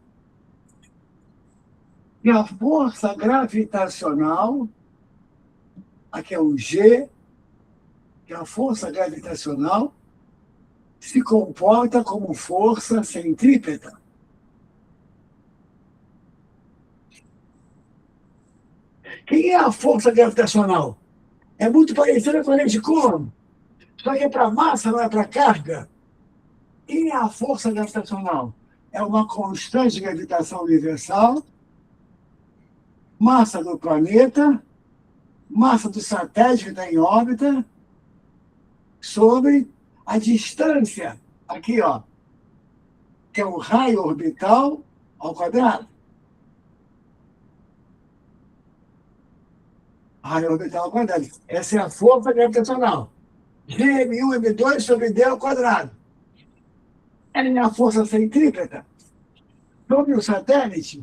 S1: Que a força gravitacional, aqui é o G, que a força gravitacional se comporta como força centrípeta. Quem é a força gravitacional? É muito parecida com a lei de Coulomb, só que é para massa, não é para carga. Quem é a força gravitacional? É uma constante de gravitação universal, massa do planeta, massa do satélite que está em órbita, sobre a distância, aqui, ó, que é o raio orbital ao quadrado. Raio orbital ao quadrado. Essa é a força gravitacional. Gm1, m2 sobre d ao quadrado. Ela é a força centrípeta sobre o satélite.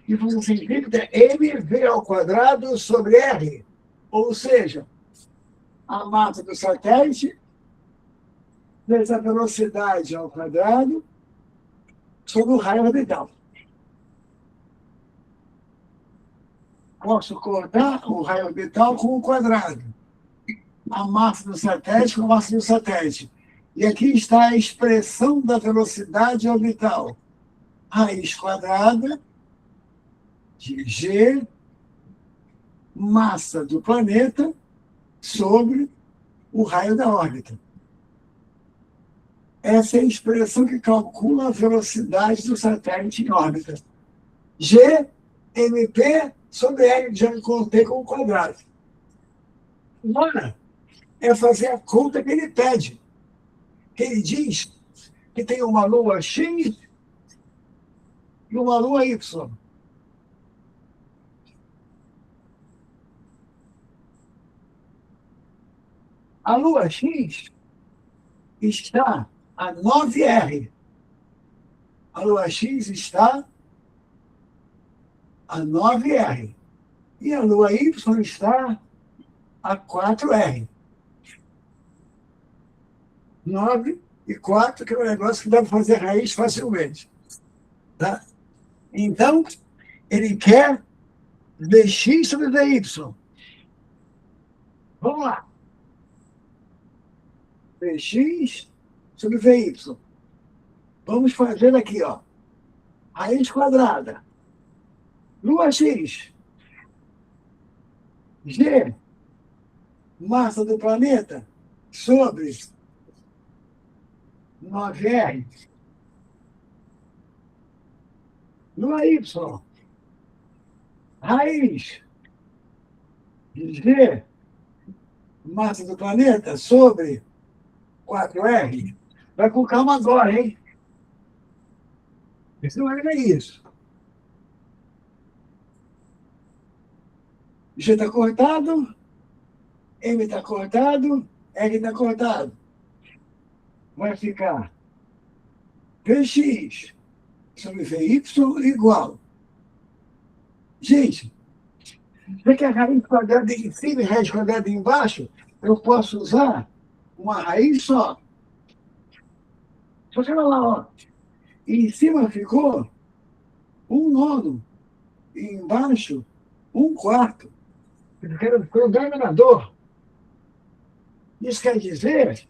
S1: E força centrípeta é mv ao quadrado sobre r. Ou seja, a massa do satélite vezes a velocidade ao quadrado sobre o raio orbital. Posso cortar o raio orbital com o quadrado. A massa do satélite com a massa do satélite. E aqui está a expressão da velocidade orbital. Raiz quadrada de G, massa do planeta, sobre o raio da órbita. Essa é a expressão que calcula a velocidade do satélite em órbita. G, mp sobre R, já contei com o quadrado. Agora, é fazer a conta que ele pede. Que ele diz que tem uma lua X e uma lua Y. A lua X está a 9R. A lua X está a 9R. E a lua Y está a 4R. 9 e 4, que é um negócio que dá para fazer raiz facilmente. Tá? Então, ele quer dx sobre dy. Vamos lá. Dx sobre dy. Vamos fazer aqui, ó. Raiz quadrada. Lua X. G, massa do planeta, sobre 9R. Lua Y. Raiz de G, massa do planeta, sobre 4R. Vai com calma agora, hein? Isso não é isso. G está cortado, M está cortado, R está cortado. Vai ficar Px sobre Vy igual. Gente, você quer raiz quadrada em cima e raiz quadrada embaixo? Eu posso usar uma raiz só. Só que olha lá, ó. E em cima ficou 1/9. E embaixo, 1/4. Ficou o denominador. Isso quer dizer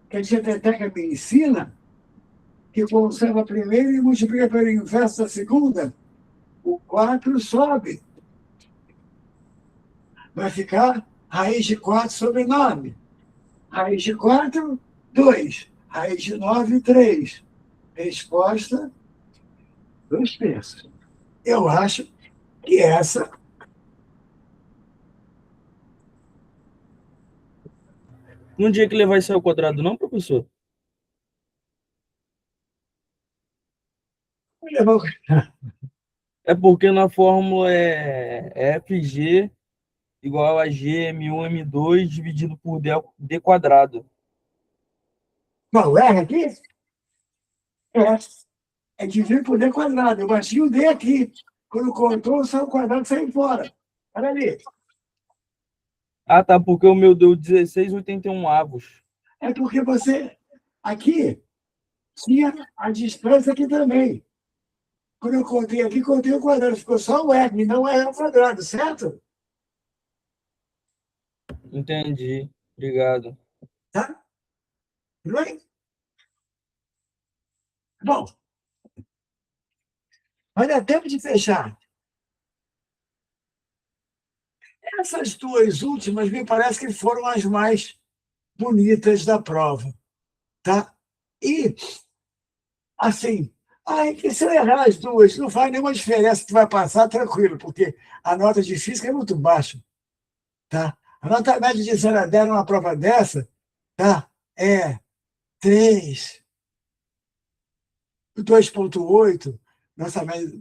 S1: que a dietetéca me ensina que conserva a primeira e multiplica pelo inverso da segunda, o 4 sobe. Vai ficar raiz de 4 sobre 9. Raiz de 4, 2. Raiz de 9, 3. Resposta 2 terços. Eu acho que essa
S2: Não tinha que levar isso ao quadrado, não, professor? É porque na fórmula é FG igual a G M1 M2 dividido por D quadrado.
S1: Qual é aqui? É, é dividido por D quadrado. Eu bati o D aqui. Quando contou, saiu o quadrado saiu fora. Olha ali.
S2: Ah, tá, porque o meu deu 16,81 avos.
S1: É porque você, aqui, tinha a distância aqui também. Quando eu contei aqui, contei o quadrado. Ficou só o R, não é o quadrado, certo?
S2: Entendi. Obrigado.
S1: Tá? Tudo bem? Bom, vai dar tempo de fechar. Essas duas últimas me parece que foram as mais bonitas da prova, tá? E, assim, que se eu errar as duas, não faz nenhuma diferença, tu vai passar tranquilo, porque a nota de física é muito baixa, tá? A nota média de 0 a 10 numa prova dessa, tá? É 3, 2,8, nossa média,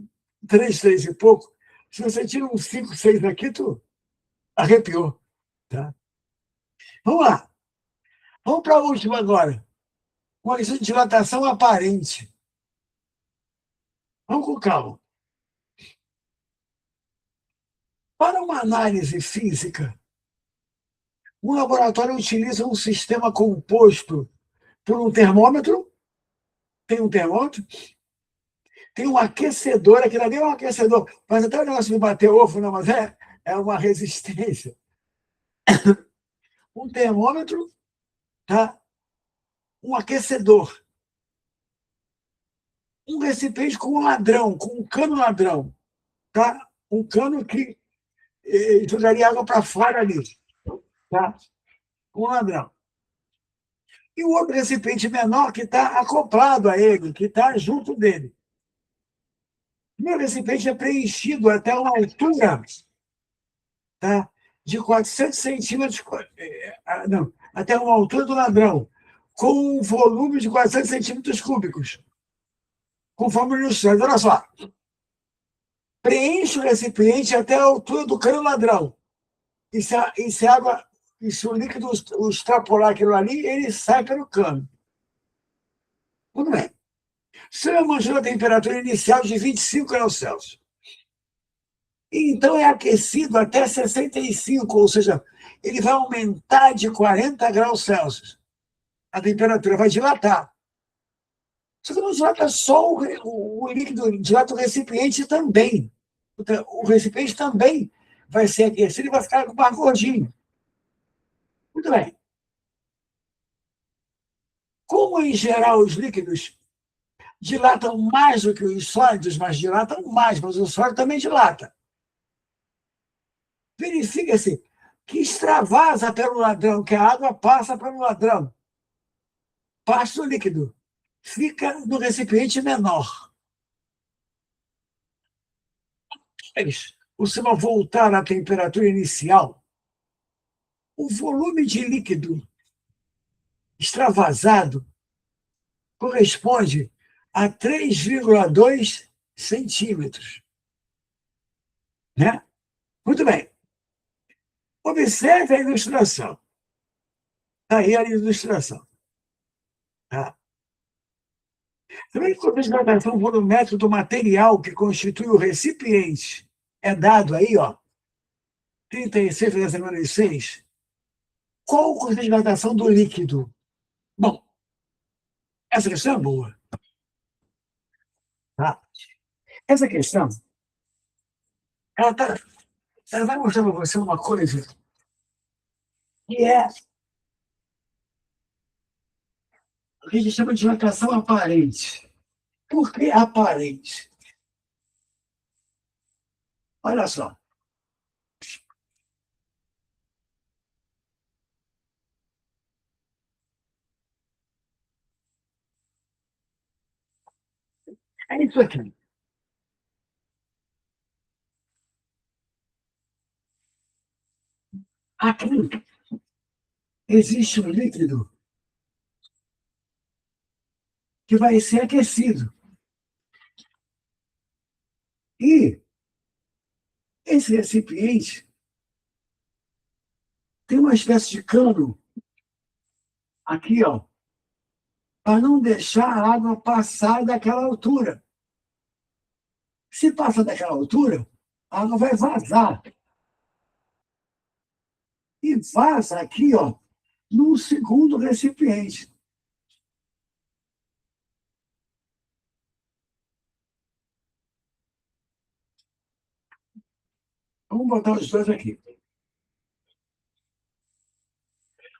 S1: 3, 3 e pouco. Se você tira um 5, 6 daqui, tu arrepiou, tá? Vamos lá. Vamos para a última agora. Condição de dilatação aparente. Vamos com calma. Para uma análise física, um laboratório utiliza um sistema composto por um termômetro, tem um termômetro, tem um aquecedor, aquilo ali é um aquecedor, mas até o negócio de bater ovo, não, mas é uma resistência. Um termômetro, tá? Um aquecedor, um recipiente com um ladrão, com um cano ladrão, tá? Um cano que jogaria água para fora ali, tá? Um ladrão. E o outro recipiente menor que está acoplado a ele, que está junto dele. O meu recipiente é preenchido até uma altura, tá? De 400 centímetros, não, até uma altura do ladrão, com um volume de 400 centímetros cúbicos, conforme ilustrado. Olha só, preenche o recipiente até a altura do cano ladrão. E se a água, e se o líquido extrapolar aquilo ali, ele sai pelo cano. Tudo bem. Se eu manter a temperatura inicial de 25 graus Celsius, então é aquecido até 65, ou seja, ele vai aumentar de 40 graus Celsius. A temperatura vai dilatar. Só que não dilata só o líquido, dilata o recipiente também. O recipiente também vai ser aquecido e vai ficar mais gordinho. Muito bem. Como, em geral, os líquidos dilatam mais do que os sólidos, mas dilatam mais, mas o sólido também dilata. Verifica-se que extravasa pelo ladrão, que a água passa pelo ladrão, passa o líquido, fica no recipiente menor. Você vai voltar à temperatura inicial. O volume de líquido extravasado corresponde a 3,2 centímetros. Né? Muito bem. Observe a ilustração. Está aí a ilustração. Tá? Também com a desgradação volumétrica do material que constitui o recipiente é dado aí, ó, 36,6. Qual a desgradação do líquido? Bom, essa questão é boa. Tá? Essa questão, ela vai mostrar para você uma coisa que é o que a gente chama de dilatação aparente. Por que aparente? Olha só. É isso aqui. Aqui existe um líquido que vai ser aquecido. E esse recipiente tem uma espécie de cano aqui, ó, para não deixar a água passar daquela altura. Se passa daquela altura, a água vai vazar. E vaza aqui, ó, num segundo recipiente. Vamos botar os dois aqui.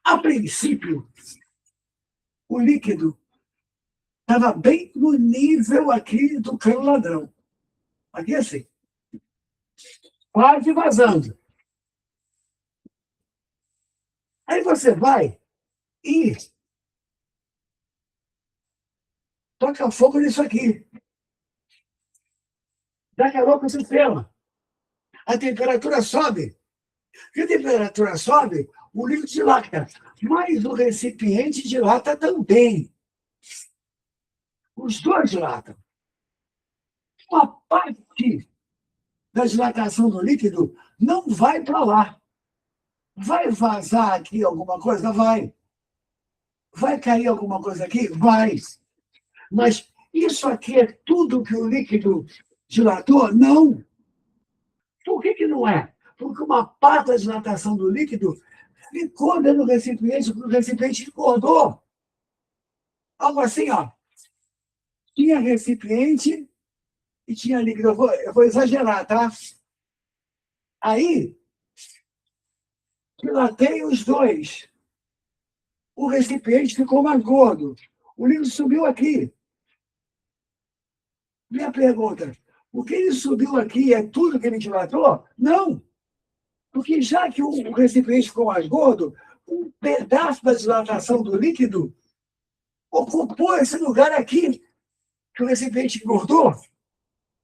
S1: A princípio, o líquido estava bem no nível aqui do cano ladrão. Aqui assim. Quase vazando. Aí você vai e toca fogo nisso aqui. Daqui a pouco você queima. A temperatura sobe. Se a temperatura sobe, o líquido dilata. Mas o recipiente dilata também. Os dois dilatam. Uma parte da dilatação do líquido não vai para lá. Vai vazar aqui alguma coisa? Vai. Vai cair alguma coisa aqui? Vai. Mas isso aqui é tudo que o líquido dilatou? Não. Por que não é? Porque uma parte da dilatação do líquido ficou dentro do recipiente, porque o recipiente engordou. Algo assim, ó. Tinha recipiente e tinha líquido. Eu vou exagerar, tá? Aí, dilatei os dois. O recipiente ficou mais gordo. O líquido subiu aqui. Minha pergunta, o que ele subiu aqui é tudo que ele dilatou? Não. Porque já que o recipiente ficou mais gordo, um pedaço da dilatação do líquido ocupou esse lugar aqui que o recipiente engordou.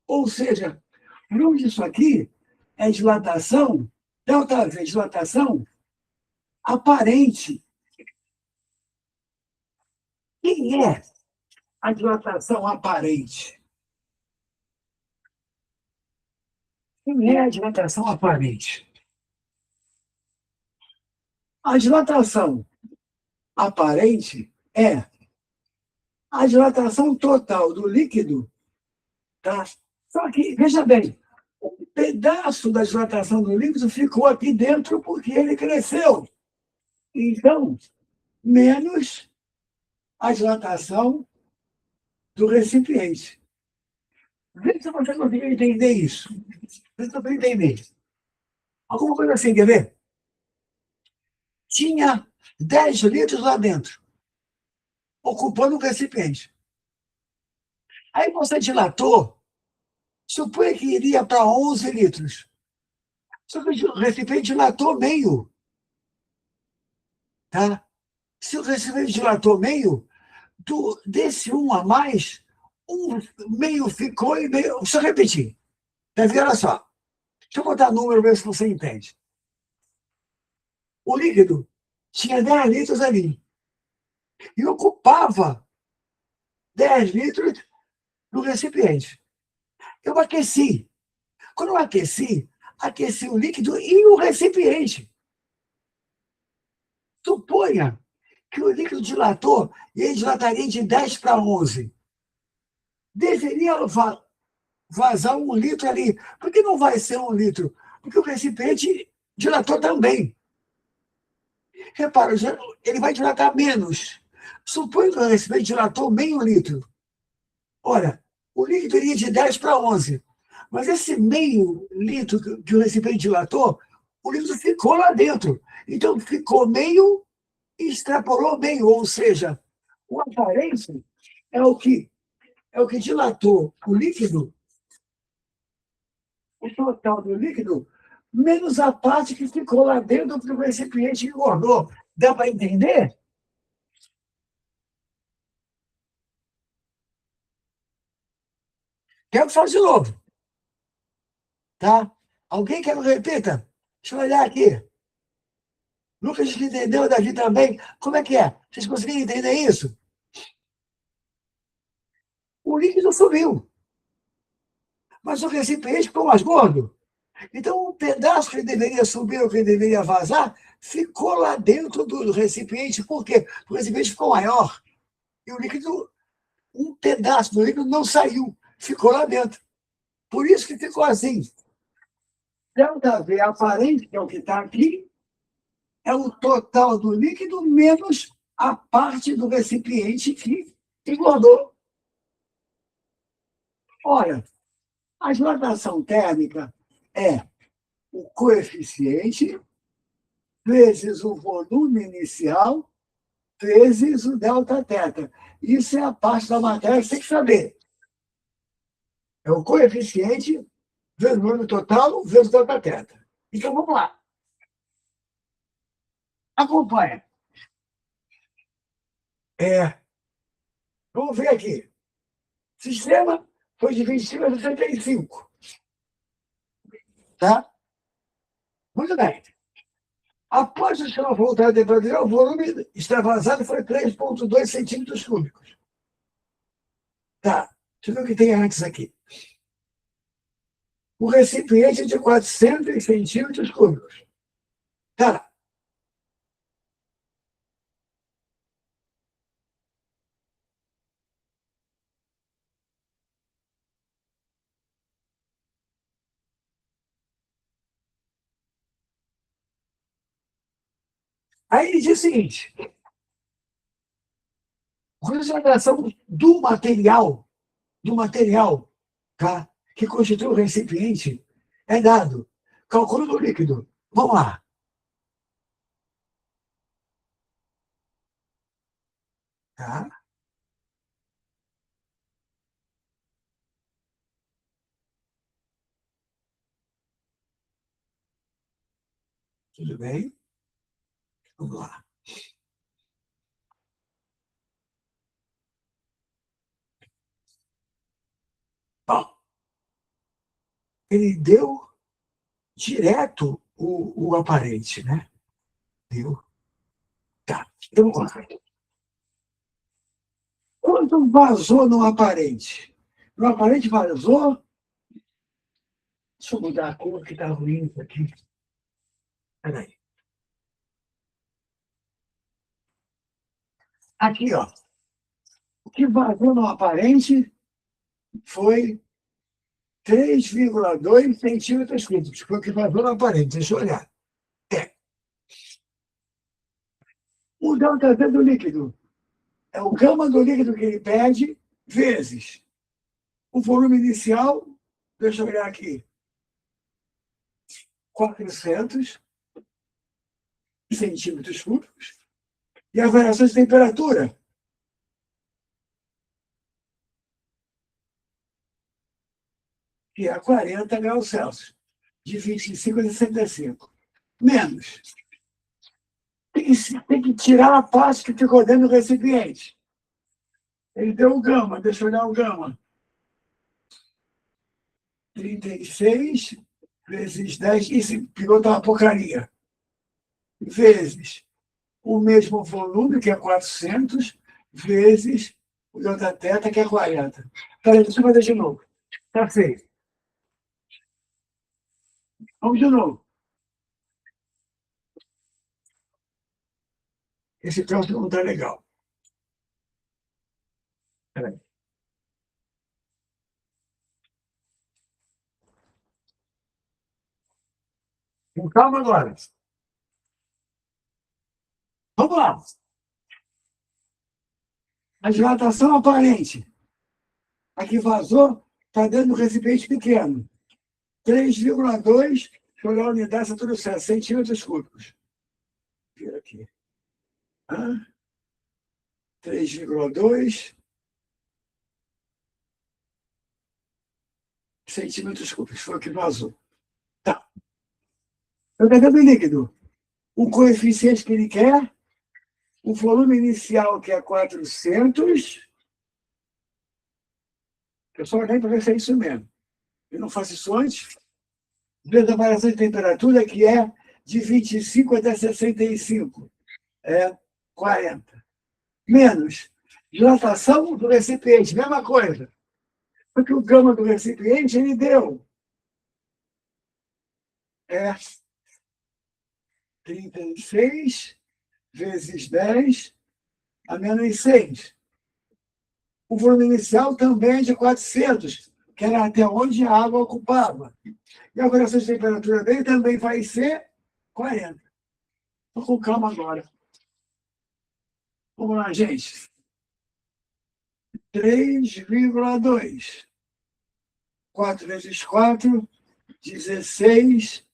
S1: Ou seja, o nome disso aqui é dilatação, delta V, dilatação aparente. Quem é a dilatação aparente? Quem é a dilatação aparente? A dilatação aparente é a dilatação total do líquido, tá? Só que, veja bem, um pedaço da dilatação do líquido ficou aqui dentro porque ele cresceu. Então, menos a dilatação do recipiente. Vê se você conseguiu entender isso. Vê se você entender. Alguma coisa assim, quer ver? Tinha 10 litros lá dentro, ocupando o recipiente. Aí você dilatou, suponha que iria para 11 litros. Só que o recipiente dilatou meio. Tá? Se o recipiente dilatou meio, desse um a mais, um meio ficou e meio. Deixa eu repetir. Quer ver? Olha só. Deixa eu botar número, ver se você entende. O líquido tinha 10 litros ali e ocupava 10 litros no recipiente. Eu aqueci. Quando eu aqueci o líquido e o recipiente. Suponha que o líquido dilatou e ele dilataria de 10 para 11. Deveria vazar 1 litro ali. Por que não vai ser 1 litro? Porque o recipiente dilatou também. Repara, ele vai dilatar menos. Suponha que o recipiente dilatou meio litro. Ora, o líquido iria de 10 para 11. Mas esse meio litro que o recipiente dilatou, o líquido ficou lá dentro. Então, ficou meio e extrapolou meio. Ou seja, o aparente é o que dilatou o líquido, o total do líquido, menos a parte que ficou lá dentro do recipiente que engordou. Dá para entender? Quero fazer de novo. Tá? Alguém quer que eu repita? Deixa eu olhar aqui. Lucas entendeu, Davi também. Como é que é? Vocês conseguiram entender isso? O líquido subiu, mas o recipiente ficou mais gordo. Então, o pedaço que deveria subir ou que deveria vazar ficou lá dentro do recipiente. Por quê? O recipiente ficou maior e o líquido, um pedaço do líquido não saiu, ficou lá dentro. Por isso que ficou assim. Delta V aparente, que é o que está aqui, é o total do líquido menos a parte do recipiente que engordou. Olha, a dilatação térmica é o coeficiente vezes o volume inicial vezes o delta teta. Isso é a parte da matéria que você tem que saber. É o coeficiente vezes o volume total vezes o delta teta. Então, vamos lá. Acompanha. Vamos ver aqui. O sistema foi de 25 a 65. Tá? Muito bem. Após o sistema voltar a temperatura, o volume extravasado foi 3,2 centímetros cúbicos. Tá. Deixa eu ver o que tem antes aqui. O recipiente de 400 centímetros cúbicos. Tá. Aí ele diz o seguinte: a concentração do material, tá? Que constitui o recipiente é dado. Cálculo do líquido. Vamos lá. Tá? Tudo bem? Vamos lá. Bom, ele deu direto o aparente, né? Deu. Tá. Então, vamos lá. Quando vazou no aparente? No aparente vazou. Deixa eu mudar a cor que está ruim isso aqui. Peraí. Aqui, ó. O que vazou no aparente foi 3,2 centímetros cúbicos. Foi o que vazou no aparente. Deixa eu olhar. É. O delta V do líquido é o gama do líquido que ele pede vezes o volume inicial. Deixa eu olhar aqui. 400 centímetros cúbicos. E a variação de temperatura, que é 40 graus Celsius, de 25 a 65. Menos. Tem que tirar a parte que ficou dentro do recipiente. Ele deu o gama, deixa eu olhar o gama. 36 vezes 10, isso piloto uma porcaria. Vezes o mesmo volume, que é 400, vezes o delta teta, que é 40. Peraí, deixa eu fazer de novo. Tá feito. Vamos de novo. Esse troço não está legal. Peraí. Com calma agora. Vamos lá. A dilatação aparente. Aqui vazou, está dentro do recipiente pequeno. 3,2, deixa eu olhar a unidade, está tudo certo, centímetros cúbicos. Vira aqui. 3,2 centímetros cúbicos. Foi o que vazou. Tá. Eu estou dando líquido. O coeficiente que ele quer, o volume inicial, que é 400. Eu só olhei para ver se é isso mesmo. Eu não faço isso antes. Vezes a variação de temperatura, que é de 25 até 65 é 40. Menos dilatação do recipiente, mesma coisa. Porque o gama do recipiente ele deu 36 vezes 10 a menos 6. O volume inicial também é de 400, que era até onde a água ocupava. E a variação de temperatura dele também vai ser 40. Estou com calma agora. Vamos lá, gente. 3,2. 4 vezes 4, 16.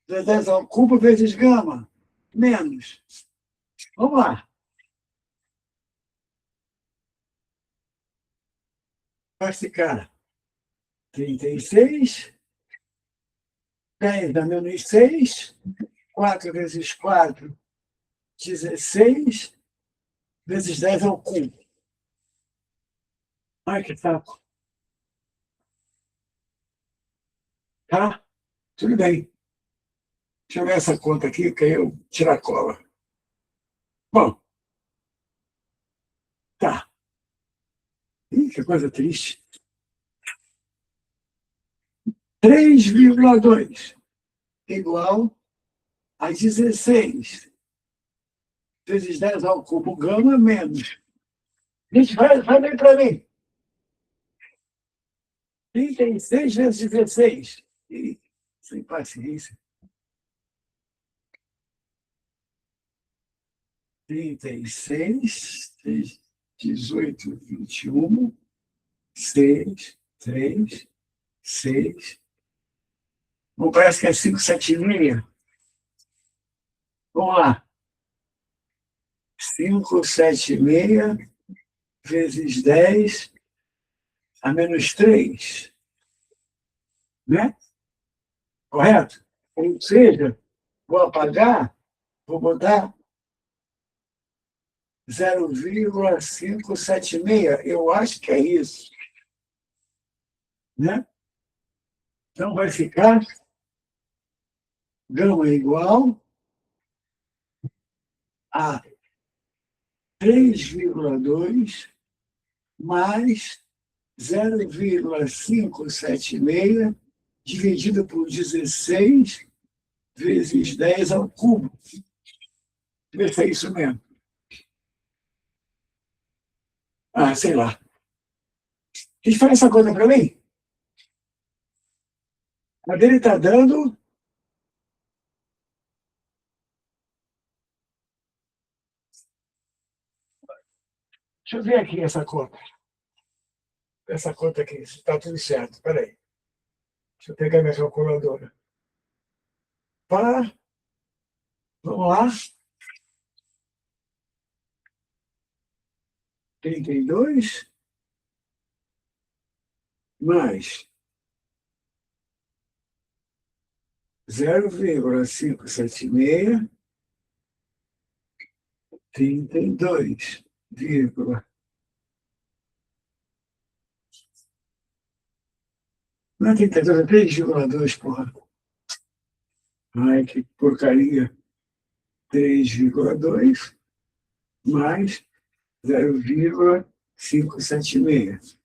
S1: 10 ao cubo vezes gama. Menos. Vamos lá. Vai ficar 36. 10 dá menos 6. 4 vezes 4, 16. Vezes 10 ao cubo. Ai, que saco. Tá? Tudo bem. Deixa eu ver essa conta aqui, que aí eu tiro a cola. Bom, tá. Ih, que coisa triste. 3,2 igual a 16 vezes 10 ao cubo gama menos. Gente, vai bem para mim. 36 vezes 16. Ih, sem paciência. 36, 18, 21, 6, 3, 6. Bom, parece que é 5, 7 e meia. Vamos lá. 5, 7 e meia vezes 10 a menos 3. Né? Correto? Ou seja, vou apagar, vou botar 0,576. Eu acho que é isso. Né? Então, vai ficar gama igual a 3,2 mais 0,576 dividido por 16 vezes 10 ao cubo. Vê se é isso mesmo. Ah, sei lá. A gente faz essa conta para mim? A dele está dando... Deixa eu ver aqui essa conta. Essa conta aqui, se está tudo certo. Espera aí. Deixa eu pegar minha calculadora. Pá. Vamos lá. 32 mais 0,576, 32, não é 32, é 3,2, porra. Ai, que porcaria. 3,2 mais 0,576.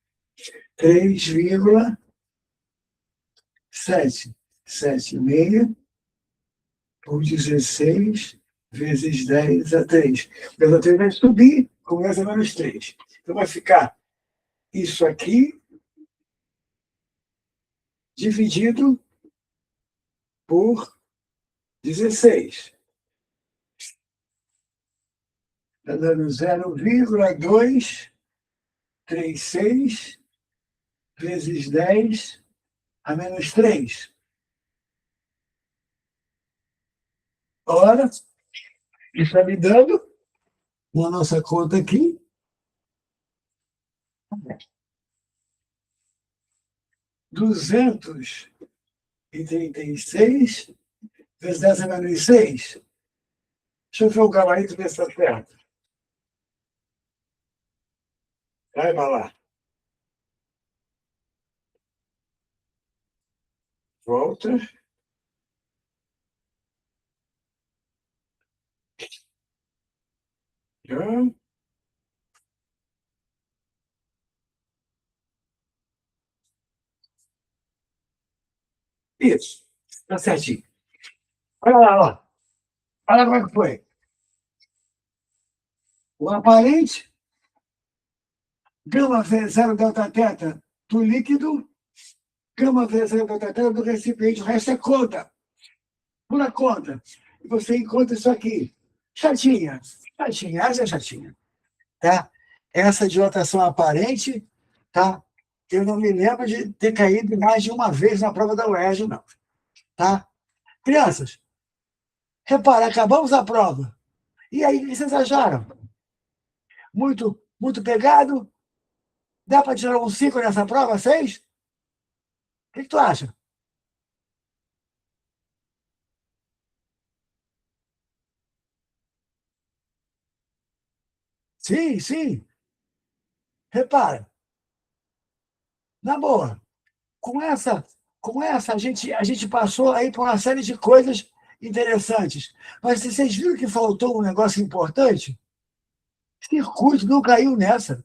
S1: 3,776 por 16 vezes 10 a 3. O 10 a 3 vai subir, começa menos 3. Então vai ficar isso aqui dividido por 16. Está dando 0,236 vezes 10 a menos 3. Ora, está me dando, na nossa conta aqui, 236 vezes 10 a menos 6. Deixa eu ver o gabarito e ver se está certo. Vai lá. Volta. Hã? Isso. Tá certinho. Olha lá, ó. Olha como é que foi. O aparente gama vezes zero delta teta do líquido, gama vezes zero delta teta do recipiente. O resto é conta. Pura conta. E você encontra isso aqui. Chatinha. Chatinha. Essa é chatinha. Tá? Essa dilatação aparente, tá? Eu não me lembro de ter caído mais de uma vez na prova da UERJ, não. Tá? Crianças, repara, acabamos a prova. E aí, o que vocês acharam? Muito pegado? Dá para tirar um 5 nessa prova, 6? O que tu acha? Sim, sim. Repara, na boa, com essa, a gente passou aí por uma série de coisas interessantes. Mas vocês viram que faltou um negócio importante? Circuito não caiu nessa.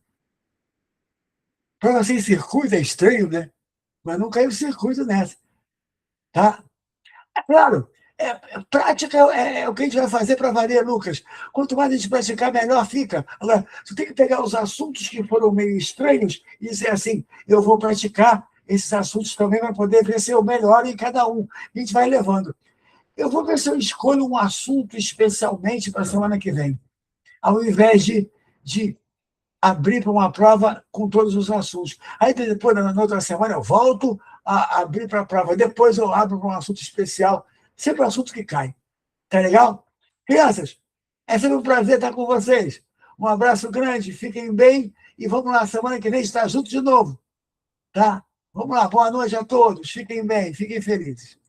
S1: Prova sem circuito é estranho, né? Mas não caiu circuito nessa. Tá? Claro, prática é o que a gente vai fazer para valer, Lucas. Quanto mais a gente praticar, melhor fica. Agora, você tem que pegar os assuntos que foram meio estranhos e dizer assim: eu vou praticar esses assuntos também para poder ver se eu melhoro em cada um. A gente vai levando. Eu vou ver se eu escolho um assunto especialmente para a semana que vem, ao invés de abrir para uma prova com todos os assuntos. Aí depois, na outra semana, eu volto a abrir para a prova. Depois eu abro para um assunto especial. Sempre um assunto que cai. Tá legal? Crianças, é sempre um prazer estar com vocês. Um abraço grande, fiquem bem e vamos lá, semana que vem estar juntos de novo. Tá? Vamos lá, boa noite a todos. Fiquem bem, fiquem felizes.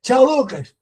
S1: Tchau, Lucas.